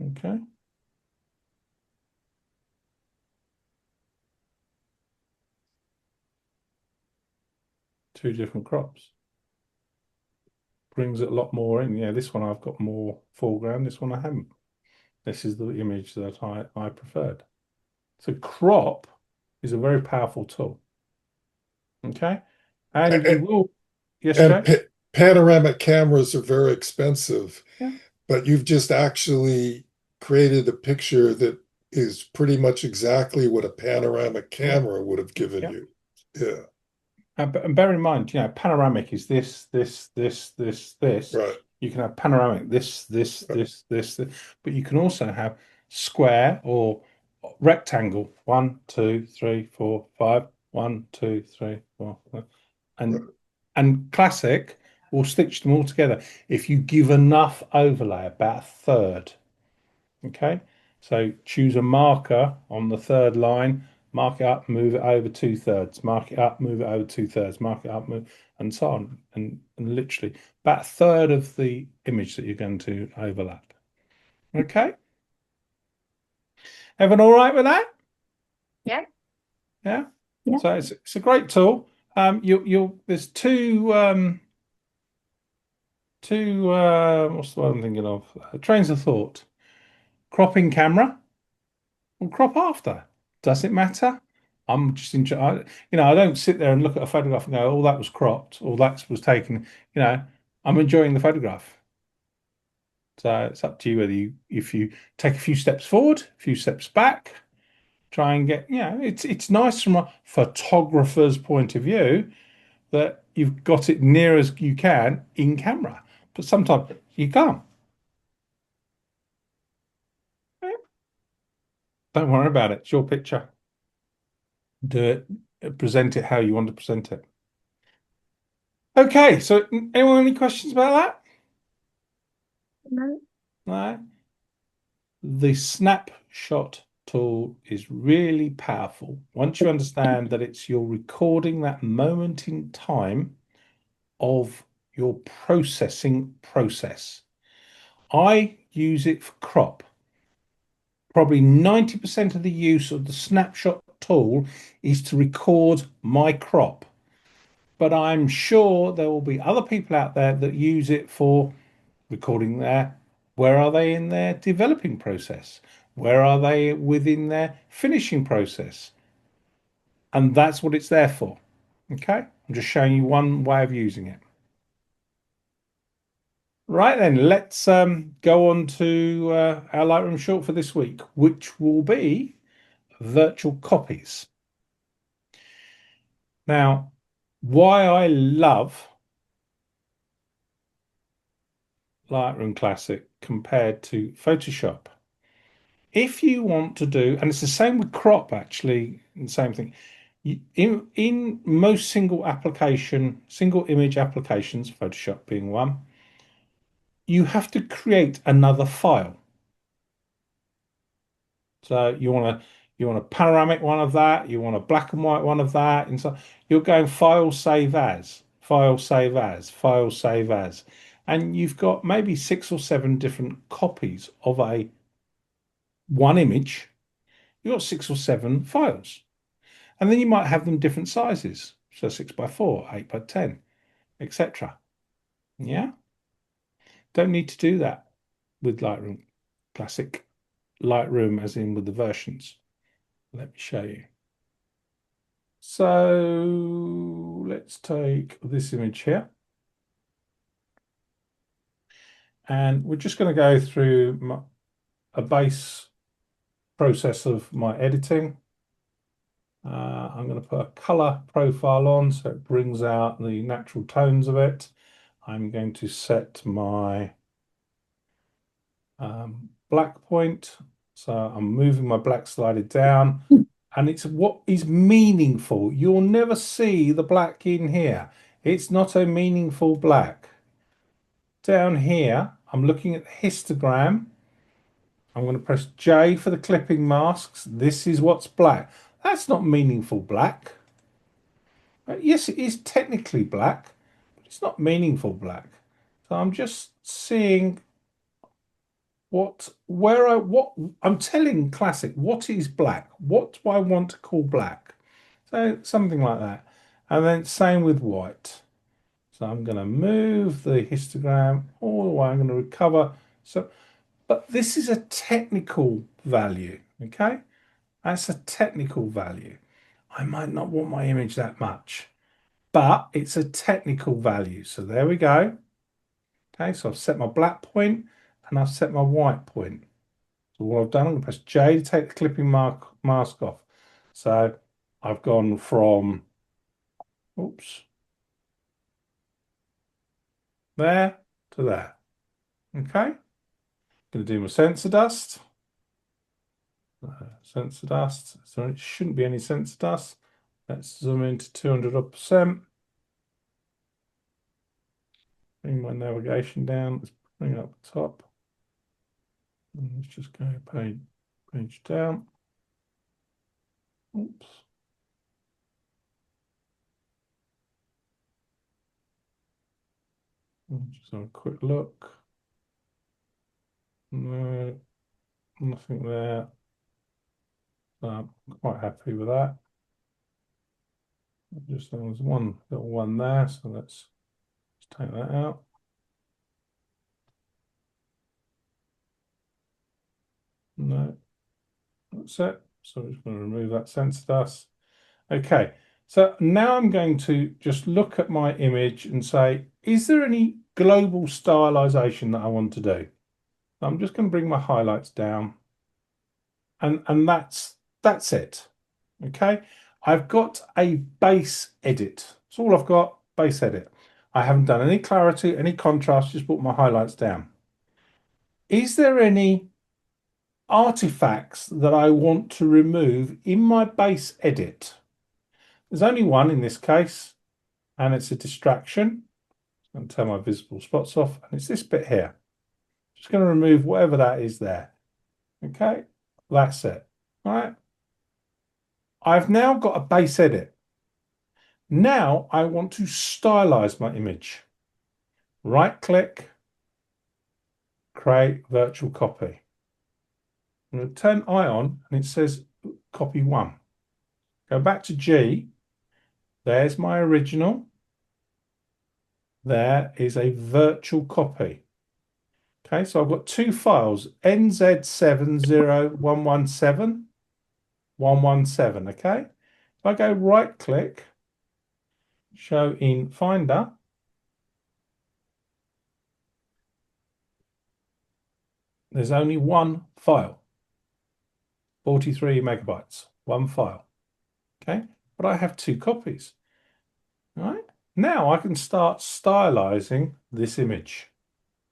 Okay. Two different crops. Brings it a lot more in. Yeah, this one I've got more foreground, this one I haven't. This is the image that I preferred. So crop is a very powerful tool. Okay. And you And, will, yes, and Jay? panoramic cameras are very expensive, Yeah. but you've just actually created a picture that is pretty much exactly what a panoramic camera would have given Yeah. you. Yeah, And bear in mind, panoramic is this. right. You can have panoramic Right. this, but you can also have square or rectangle. 1, 2, 3, 4, 5. 1, 2, 3, 4, 5. Right. And classic will stitch them all together if you give enough overlay, about a third. Okay, so choose a marker on the third line, mark it up, move it over 2/3, mark it up, move it over 2/3, mark it up, move, and so on. And literally about a third of the image that you're going to overlap. Okay, everyone all right with that? Yeah. Yeah. Yeah. So it's a great tool. You'll there's two what's the one I'm thinking of? Trains of thought. Cropping camera or crop after. Does it matter? I'm just enjoying, I don't sit there and look at a photograph and go, oh, that was cropped or that was taken. I'm enjoying the photograph. So it's up to you whether if you take a few steps forward, a few steps back, try and get, it's nice from a photographer's point of view that you've got it near as you can in camera, but sometimes you can't. Don't worry about it. It's your picture. Do it, present it how you want to present it. Okay, so anyone any questions about that? No. No. The snapshot tool is really powerful. Once you understand that you're recording that moment in time of your processing process. I use it for crop. Probably 90% of the use of the snapshot tool is to record my crop. But I'm sure there will be other people out there that use it for recording where are they in their developing process? Where are they within their finishing process? And that's what it's there for. Okay, I'm just showing you one way of using it. Right then, let's go on to our Lightroom short for this week, which will be virtual copies. Now, why I love Lightroom Classic compared to Photoshop. If you want to do, and it's the same with crop actually, the same thing. In most single image applications, Photoshop being one, you have to create another file. So you want a panoramic one of that, you want a black and white one of that, and so you're going file save as, file save as, file save as, and you've got maybe 6 or 7 different copies of one image. You've got 6 or 7 files, and then you might have them different sizes, so 6x4, 8x10, etc. Yeah, don't need to do that with Lightroom Classic, Lightroom as in with the versions. Let me show you. So let's take this image here. And we're just going to go through a base process of my editing. I'm going to put a color profile on so it brings out the natural tones of it. I'm going to set my black point. So I'm moving my black slider down. And it's what is meaningful. You'll never see the black in here. It's not a meaningful black. Down here, I'm looking at the histogram. I'm going to press J for the clipping masks. This is what's black. That's not meaningful black. Yes, it is technically black, but it's not meaningful black. So I'm just seeing what I'm telling Classic what is black. What do I want to call black? So something like that. And then same with white. So I'm going to move the histogram all the way. I'm going to recover. So, but this is a technical value, okay? That's a technical value. I might not want my image that much, but it's a technical value. So there we go. Okay, so I've set my black point and I've set my white point. So what I've done, I'm going to press J to take the clipping mask off. So I've gone from, oops, there to there. Okay, going to do my sensor dust. Sensor dust, so it shouldn't be any sensor dust. Let's zoom into 200%. Bring my navigation down. Let's bring it up the top. And let's just go page down. Oops. Just have a quick look. No, nothing there. I'm quite happy with that. Just there's one little one there, so let's take that out. No, that's it. So I'm just going to remove that sensor dust. Okay, so now I'm going to just look at my image and say, is there any global stylization that I want to do? I'm just going to bring my highlights down, and that's it. Okay, I've got a base edit. That's all I've got, base edit. I haven't done any clarity, any contrast, just put my highlights down. Is there any artifacts that I want to remove in my base edit? There's only one in this case, and it's a distraction. I'm going to turn my visible spots off, and it's this bit here. Just going to remove whatever that is there. Okay, that's it. All right. I've now got a base edit. Now I want to stylize my image. Right click, create virtual copy. I'm going to turn I on, and it says copy one. Go back to G. There's my original. There is a virtual copy. Okay, so I've got two files, NZ70117, okay? If I go right click, show in Finder, there's only one file, 43 megabytes, one file, okay? But I have two copies, all right? Now I can start stylizing this image,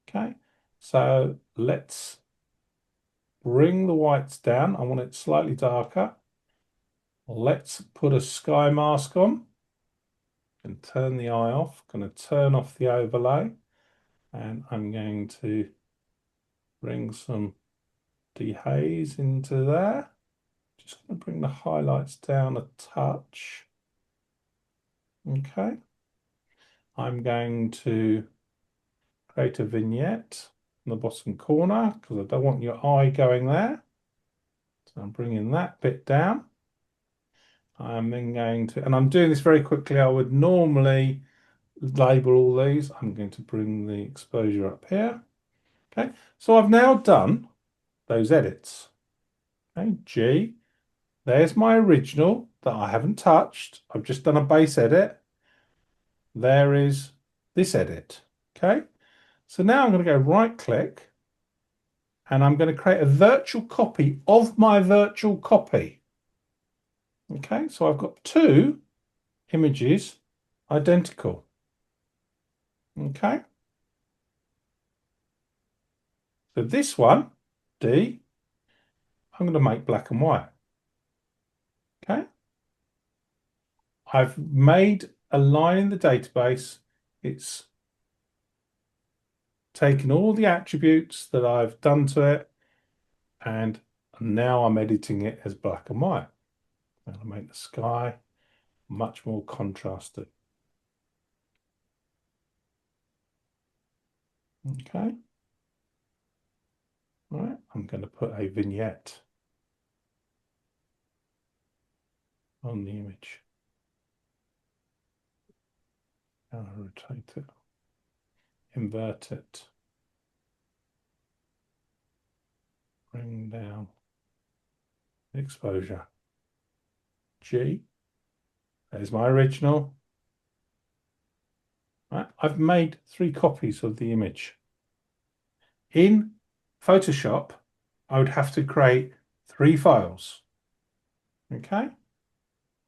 okay? So let's bring the whites down. I want it slightly darker. Let's put a sky mask on and turn the eye off. Going to turn off the overlay, and I'm going to bring some dehaze into there. Just going to bring the highlights down a touch. Okay. I'm going to create a vignette in the bottom corner because I don't want your eye going there. So I'm bringing that bit down. I'm then going to, and I'm doing this very quickly. I would normally label all these. I'm going to bring the exposure up here. Okay, so I've now done those edits. Okay, G, there's my original that I haven't touched. I've just done a base edit. There is this edit. Okay, so now I'm going to go right click, and I'm going to create a virtual copy of my virtual copy. Okay, so I've got two images identical. Okay, so this one, D, I'm going to make black and white. Okay, I've made a line in the database. It's taken all the attributes that I've done to it, and now I'm editing it as black and white. I'm going to make the sky much more contrasted. Okay. All right, I'm going to put a vignette on the image. I'll rotate it, invert it, bring down the exposure. G, There's my original. Right. I've made 3 copies of the image. In Photoshop, I would have to create 3 files. Okay.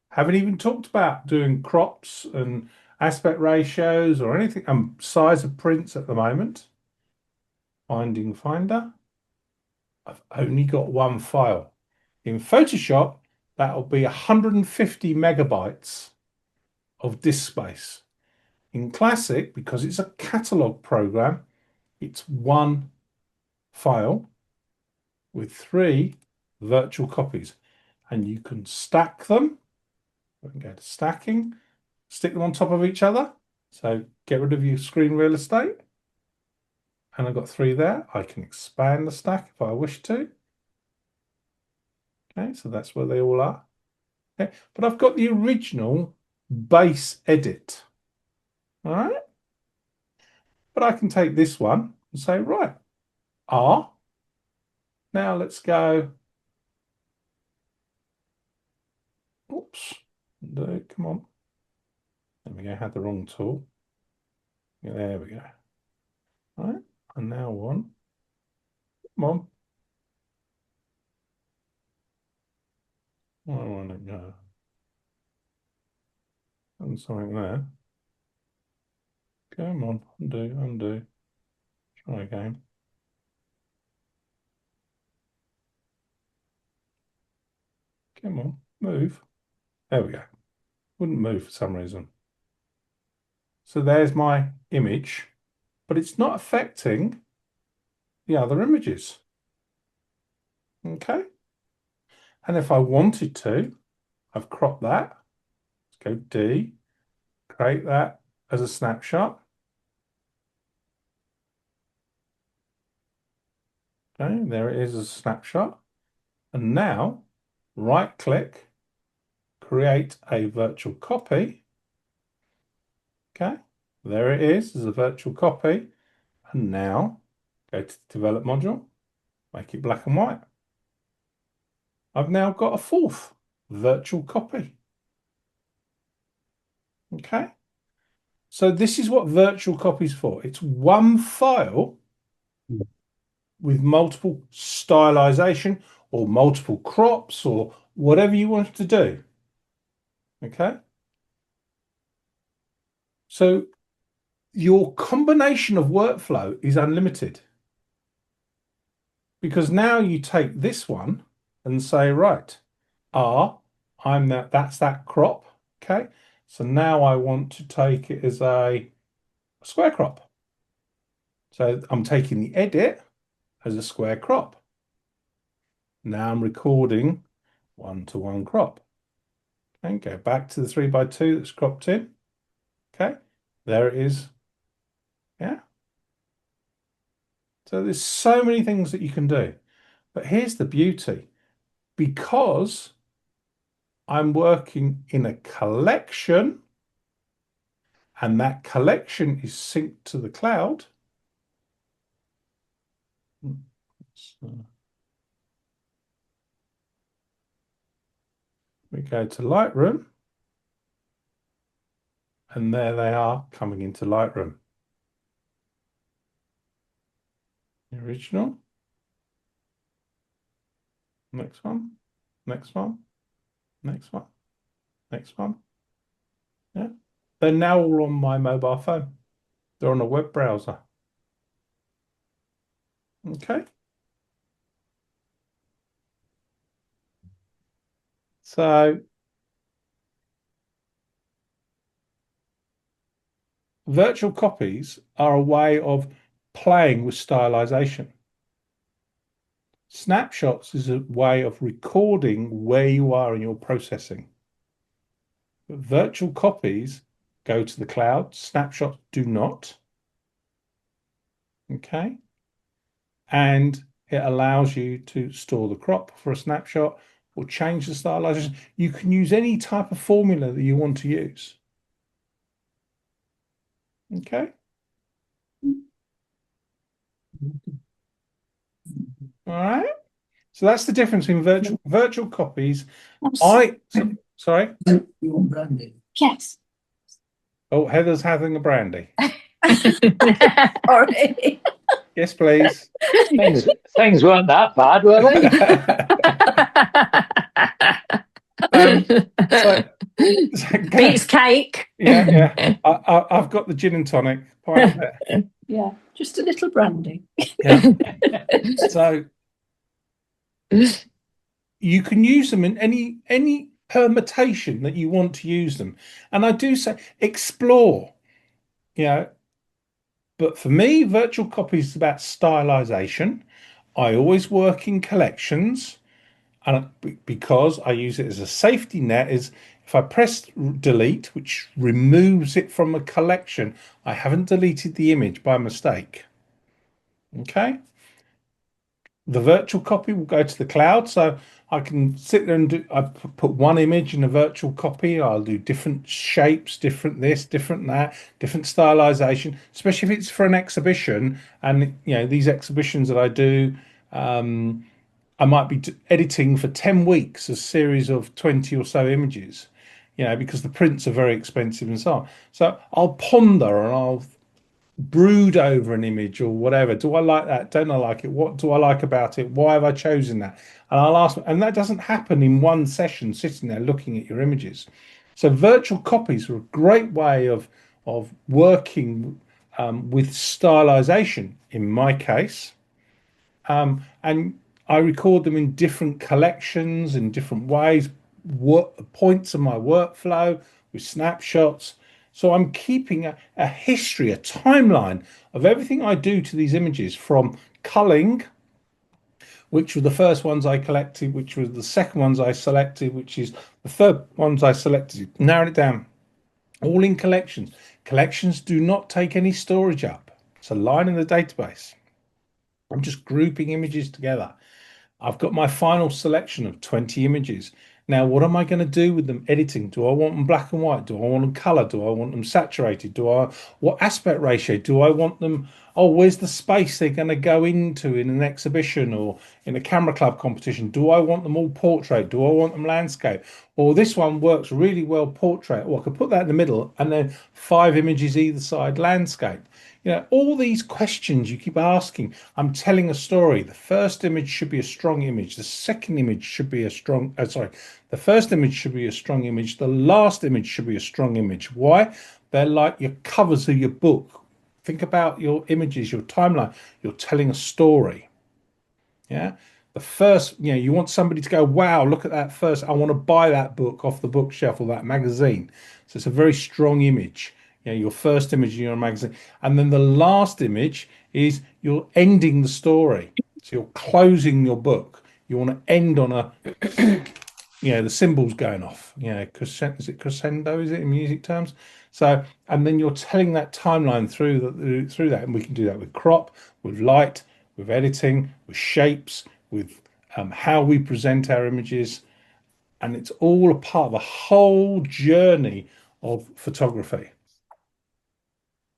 Haven't even talked about doing crops and aspect ratios or anything, size of prints at the moment. Finding Finder. I've only got 1 file. In Photoshop, that'll be 150 megabytes of disk space. In Classic, because it's a catalog program, it's 1 file with 3 virtual copies, and you can stack them. We can go to stacking, stick them on top of each other. So get rid of your screen real estate. And I've got 3 there. I can expand the stack if I wish to. Okay, so that's where they all are. Okay, but I've got the original base edit. All right. But I can take this one and say, right, R. Now let's go. Oops. No, come on. There we go. I had the wrong tool. Yeah, there we go. All right. And now one. Come on. Where I want to go. And something there. Come on. Undo. Try again. Come on. Move. There we go. Wouldn't move for some reason. So there's my image, but it's not affecting the other images. Okay. And if I wanted to, I've cropped that. Let's go D, create that as a snapshot. Okay, there it is as a snapshot. And now right click, create a virtual copy. Okay, there it is as a virtual copy. And now go to the develop module, make it black and white. I've now got a 4th virtual copy. Okay, so this is what virtual copy is for. It's 1 file with multiple stylization or multiple crops or whatever you want to do. Okay, so your combination of workflow is unlimited, because now you take this one and say, right, that's that crop. Okay, so now I want to take it as a square crop. So I'm taking the edit as a square crop. Now I'm recording 1-to-1 crop. And go back to the 3x2 that's cropped in. Okay, there it is. Yeah. So there's so many things that you can do. But here's the beauty. Because I'm working in a collection, and that collection is synced to the cloud. We go to Lightroom, and there they are coming into Lightroom. The original. Next one. Next one. Next one. Next one. Yeah. They're now all on my mobile phone. They're on a web browser. Okay. So virtual copies are a way of playing with stylization. Snapshots is a way of recording where you are in your processing. But virtual copies go to the cloud. Snapshots do not. Okay. And it allows you to store the crop for a snapshot or change the stylization. You can use any type of formula that you want to use. Okay. All right. So that's the difference in virtual copies. Sorry? You want brandy? Yes. Oh, Heather's having a brandy. Already. Yes, please. Things weren't that bad, were they? So Beats cake. yeah. I've got the gin and tonic. Pint of it. Yeah, just a little brandy. Yeah. So you can use them in any permutation that you want to use them. And I do say explore, you know. But for me, virtual copies is about stylization. I always work in collections, and because I use it as a safety net, is if I press delete, which removes it from a collection, I haven't deleted the image by mistake. Okay. The virtual copy will go to the cloud, so I can sit there and I put one image in a virtual copy. I'll do different shapes, different this, different that, different stylization, especially if it's for an exhibition. And these exhibitions that I do, I might be editing for 10 weeks a series of 20 or so images, because the prints are very expensive and so on. So I'll ponder and I'll brood over an image or whatever. Do I like that? Don't I like it? What do I like about it? Why have I chosen that? And I'll ask, and that doesn't happen in one session, sitting there looking at your images. So virtual copies are a great way of working with stylization in my case. And I record them in different collections in different ways, points of my workflow with snapshots. So I'm keeping a history, a timeline of everything I do to these images, from culling, which were the first ones I collected, which was the second ones I selected, which is the third ones I selected, narrowed it down, all in collections. Collections do not take any storage up. It's a line in the database. I'm just grouping images together. I've got my final selection of 20 images. Now, what am I going to do with them editing? Do I want them black and white? Do I want them color? Do I want them saturated? What aspect ratio? Do I want them? Oh, where's the space they're going to go into in an exhibition or in a camera club competition? Do I want them all portrait? Do I want them landscape? Or this one works really well portrait. Well, I could put that in the middle and then 5 images either side landscape. All these questions you keep asking. I'm telling a story. The first image should be a strong image. The second image should be a strong, the first image should be a strong image. The last image should be a strong image. Why? They're like your covers of your book. Think about your images, your timeline. You're telling a story. Yeah. The first, you want somebody to go, wow, look at that first. I want to buy that book off the bookshelf or that magazine. So it's a very strong image. Your first image in your magazine. And then the last image is you're ending the story. So you're closing your book. You want to end on a, the symbols going off. Is it crescendo? Is it in music terms? So, and then you're telling that timeline through that. And we can do that with crop, with light, with editing, with shapes, with how we present our images. And it's all a part of a whole journey of photography.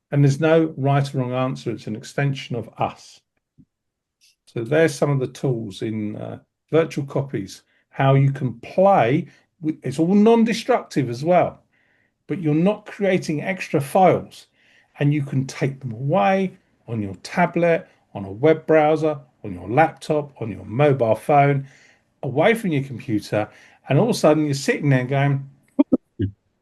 And there's no right or wrong answer. It's an extension of us. So there's some of the tools in virtual copies, how you can play. It's all non-destructive as well, but you're not creating extra files, and you can take them away on your tablet, on a web browser, on your laptop, on your mobile phone, away from your computer, and all of a sudden you're sitting there going,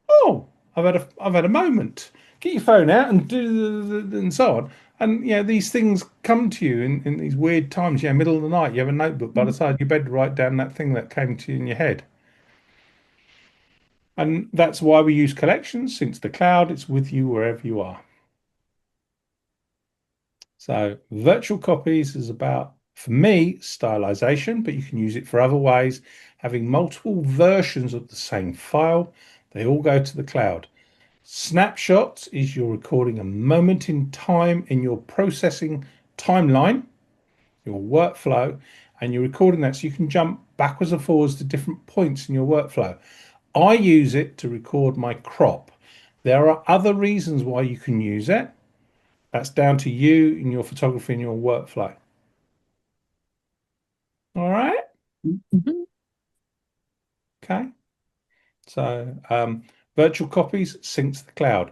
oh, I've had a moment. Get your phone out and do and so on. And these things come to you in these weird times. Middle of the night, you have a notebook by the side of your bed to write down that thing that came to you in your head. And that's why we use collections. Since the cloud, it's with you wherever you are. So virtual copies is about, for me, stylization, but you can use it for other ways. Having multiple versions of the same file, they all go to the cloud. Snapshots is you're recording a moment in time in your processing timeline, your workflow, and you're recording that so you can jump backwards and forwards to different points in your workflow. I use it to record my crop. There are other reasons why you can use it. That's down to you in your photography and your workflow. All right. Mhm. Okay. So virtual copies sync to the cloud.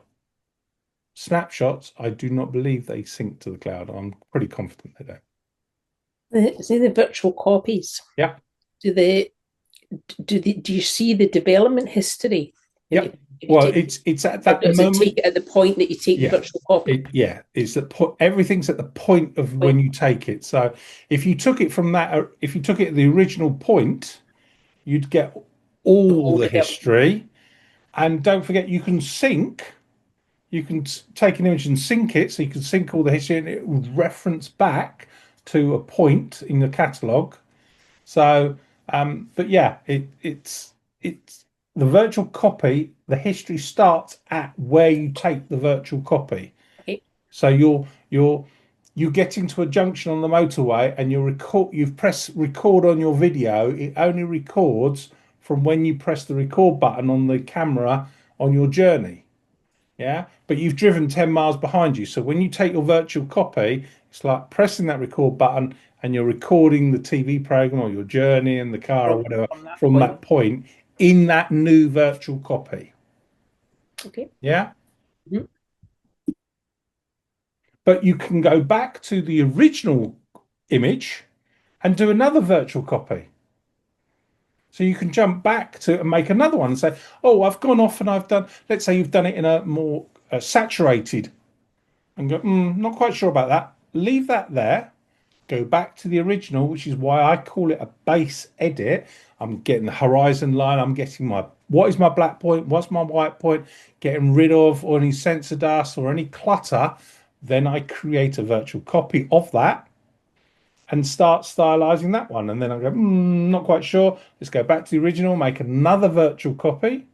Snapshots, I do not believe they sync to the cloud. I'm pretty confident they don't. Say the virtual copies. Yeah. Do you see the development history? Yep. Well, it's at that does moment. It take it at the point that you take the virtual copy? It's that everything's at the point of when you take it. So if you took it from that, if you took it at the original point, you'd get all the history. And don't forget, you can sync. You can take an image and sync it, so you can sync all the history, and it will reference back to a point in the catalog. So, but yeah, it's the virtual copy. The history starts at where you take the virtual copy. Okay. So you get into a junction on the motorway, and you've pressed record on your video. It only records from when you press the record button on the camera on your journey. Yeah, but you've driven 10 miles behind you. So when you take your virtual copy, it's like pressing that record button and you're recording the TV program or your journey in the car or whatever from that point in that new virtual copy. Okay. Yeah. Mm-hmm. But you can go back to the original image and do another virtual copy. So you can jump back to and make another one and say, oh, I've gone off and I've done, let's say you've done it in a more saturated, and go, not quite sure about that. Leave that there. Go back to the original, which is why I call it a base edit. I'm getting the horizon line. I'm getting what is my black point? What's my white point? Getting rid of any sensor dust or any clutter. Then I create a virtual copy of that and start stylizing that one. And then I go, not quite sure. Let's go back to the original, make another virtual copy.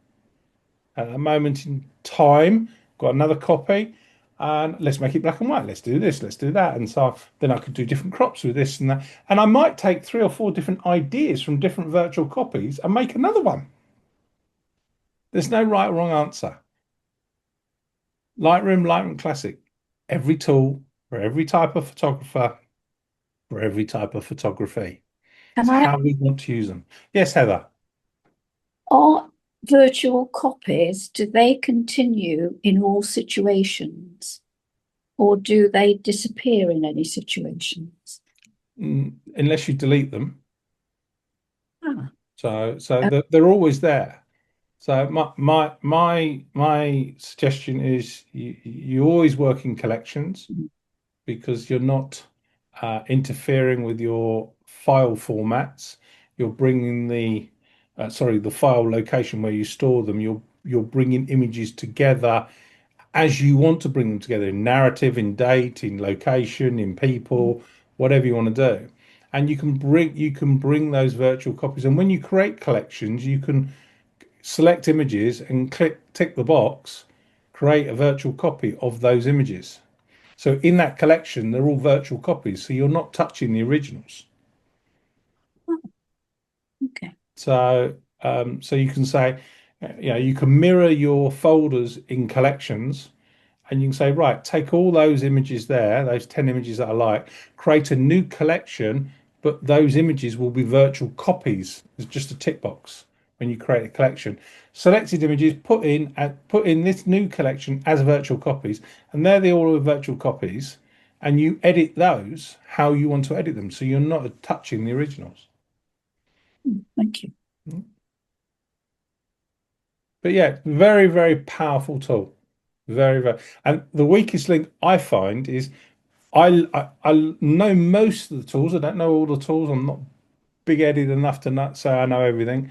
At a moment in time, got another copy, and let's make it black and white. Let's do this, let's do that. And so then I could do different crops with this and that. And I might take 3 or 4 different ideas from different virtual copies and make another one. There's no right or wrong answer. Lightroom Classic, every tool for every type of photographer, for every type of photography. It's how we want to use them. Yes, Heather. Are virtual copies, do they continue in all situations? Or do they disappear in any situations? Unless you delete them. Ah. So they're always there. So my suggestion is you always work in collections because you're not interfering with your file formats. You're bringing the file location where you store them. You're bringing images together as you want to bring them together in narrative, in date, in location, in people, whatever you want to do. And you can bring those virtual copies. And when you create collections, you can select images and tick the box, create a virtual copy of those images. So in that collection, they're all virtual copies. So you're not touching the originals. Okay. So you can say, you can mirror your folders in collections, and you can say, right, take all those images there, those 10 images that I like, create a new collection, but those images will be virtual copies. It's just a tick box when you create a collection. Selected images put in this new collection as virtual copies, and they're all virtual copies, and you edit those how you want to edit them. So you're not touching the originals. Thank you. But yeah, very, very powerful tool. Very, very. And the weakest link I find is I know most of the tools. I don't know all the tools. I'm not big-headed enough to not say I know everything.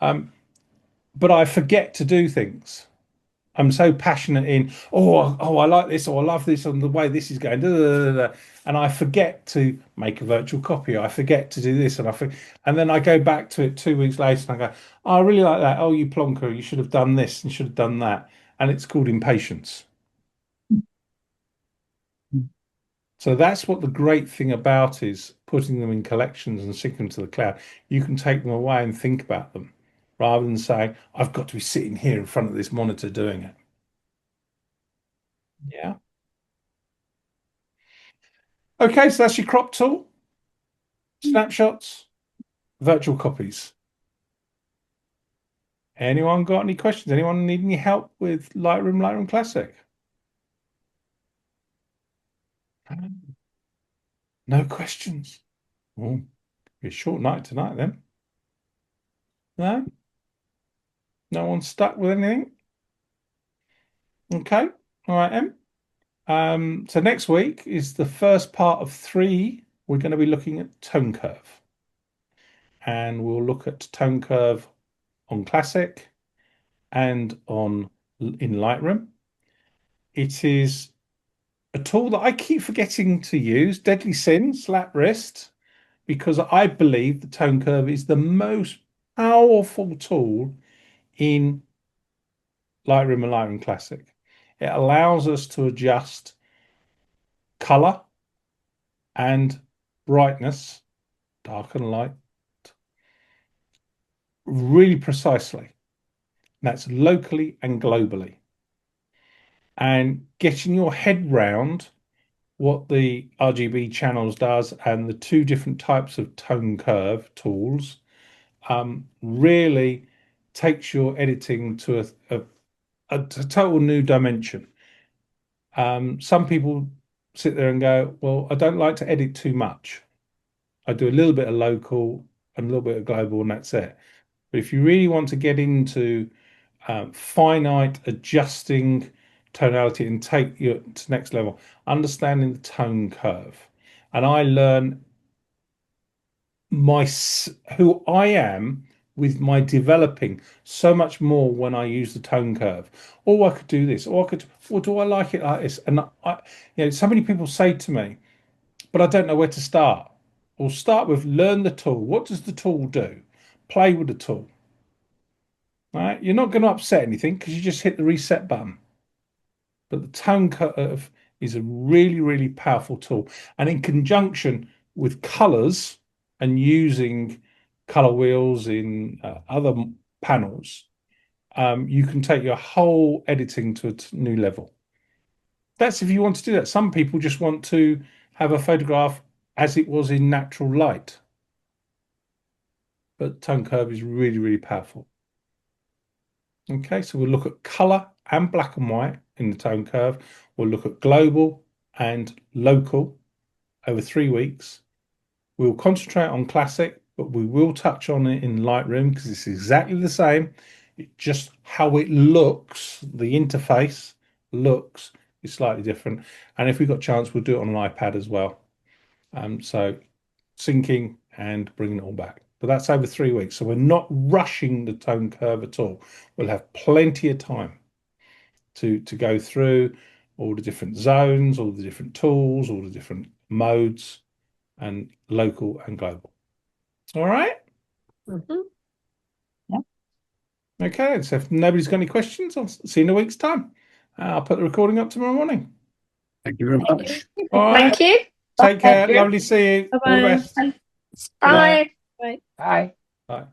But I forget to do things. I'm so passionate in, I like this, or I love this, and the way this is going, and I forget to make a virtual copy. I forget to do this, and then I go back to it 2 weeks later, and I go, I really like that. Oh, you plonker, you should have done this, and should have done that, and it's called impatience. So that's what the great thing about is putting them in collections and syncing them to the cloud. You can take them away and think about them, rather than saying, I've got to be sitting here in front of this monitor doing it. Yeah. Okay, so that's your crop tool, snapshots, virtual copies. Anyone got any questions? Anyone need any help with Lightroom Classic? No questions. Oh, be a short night tonight then. No? No one's stuck with anything? Okay. All right, then. So next week is the first part of 3. We're going to be looking at tone curve. And we'll look at tone curve on Classic and in Lightroom. It is a tool that I keep forgetting to use, deadly sin, slap wrist, because I believe the tone curve is the most powerful tool in Lightroom and Lightroom Classic. It allows us to adjust color and brightness, dark and light, really precisely. That's locally and globally. And getting your head round what the RGB channels does and the 2 different types of tone curve tools really takes your editing to a total new dimension. Some people sit there and go, well, I don't like to edit too much. I do a little bit of local and a little bit of global, and that's it. But if you really want to get into finite adjusting tonality and take you to the next level, understanding the tone curve. And I learn who I am with my developing so much more when I use the tone curve. Or I could do this, or do I like it like this? And so many people say to me, but I don't know where to start. Well, start with learn the tool. What does the tool do? Play with the tool. Right? You're not going to upset anything because you just hit the reset button. But the tone curve is a really, really powerful tool. And in conjunction with colors and using color wheels in other panels, you can take your whole editing to a new level. That's if you want to do that. Some people just want to have a photograph as it was in natural light. But tone curve is really, really powerful. Okay, so we'll look at color and black and white in the tone curve. We'll look at global and local over 3 weeks. We'll concentrate on Classic, but we will touch on it in Lightroom because it's exactly the same. It just how it looks, the interface looks is slightly different. And if we've got a chance, we'll do it on an iPad as well. So syncing and bringing it all back. But that's over 3 weeks. So we're not rushing the tone curve at all. We'll have plenty of time to go through all the different zones, all the different tools, all the different modes, and local and global. All right? Mhm. Okay, so if nobody's got any questions, I'll see you in a week's time. I'll put the recording up tomorrow morning. Thank you very much. All right. Thank you. Take care. you. Lovely to see you. All the Bye-bye. best. Bye. Bye. Bye. Bye.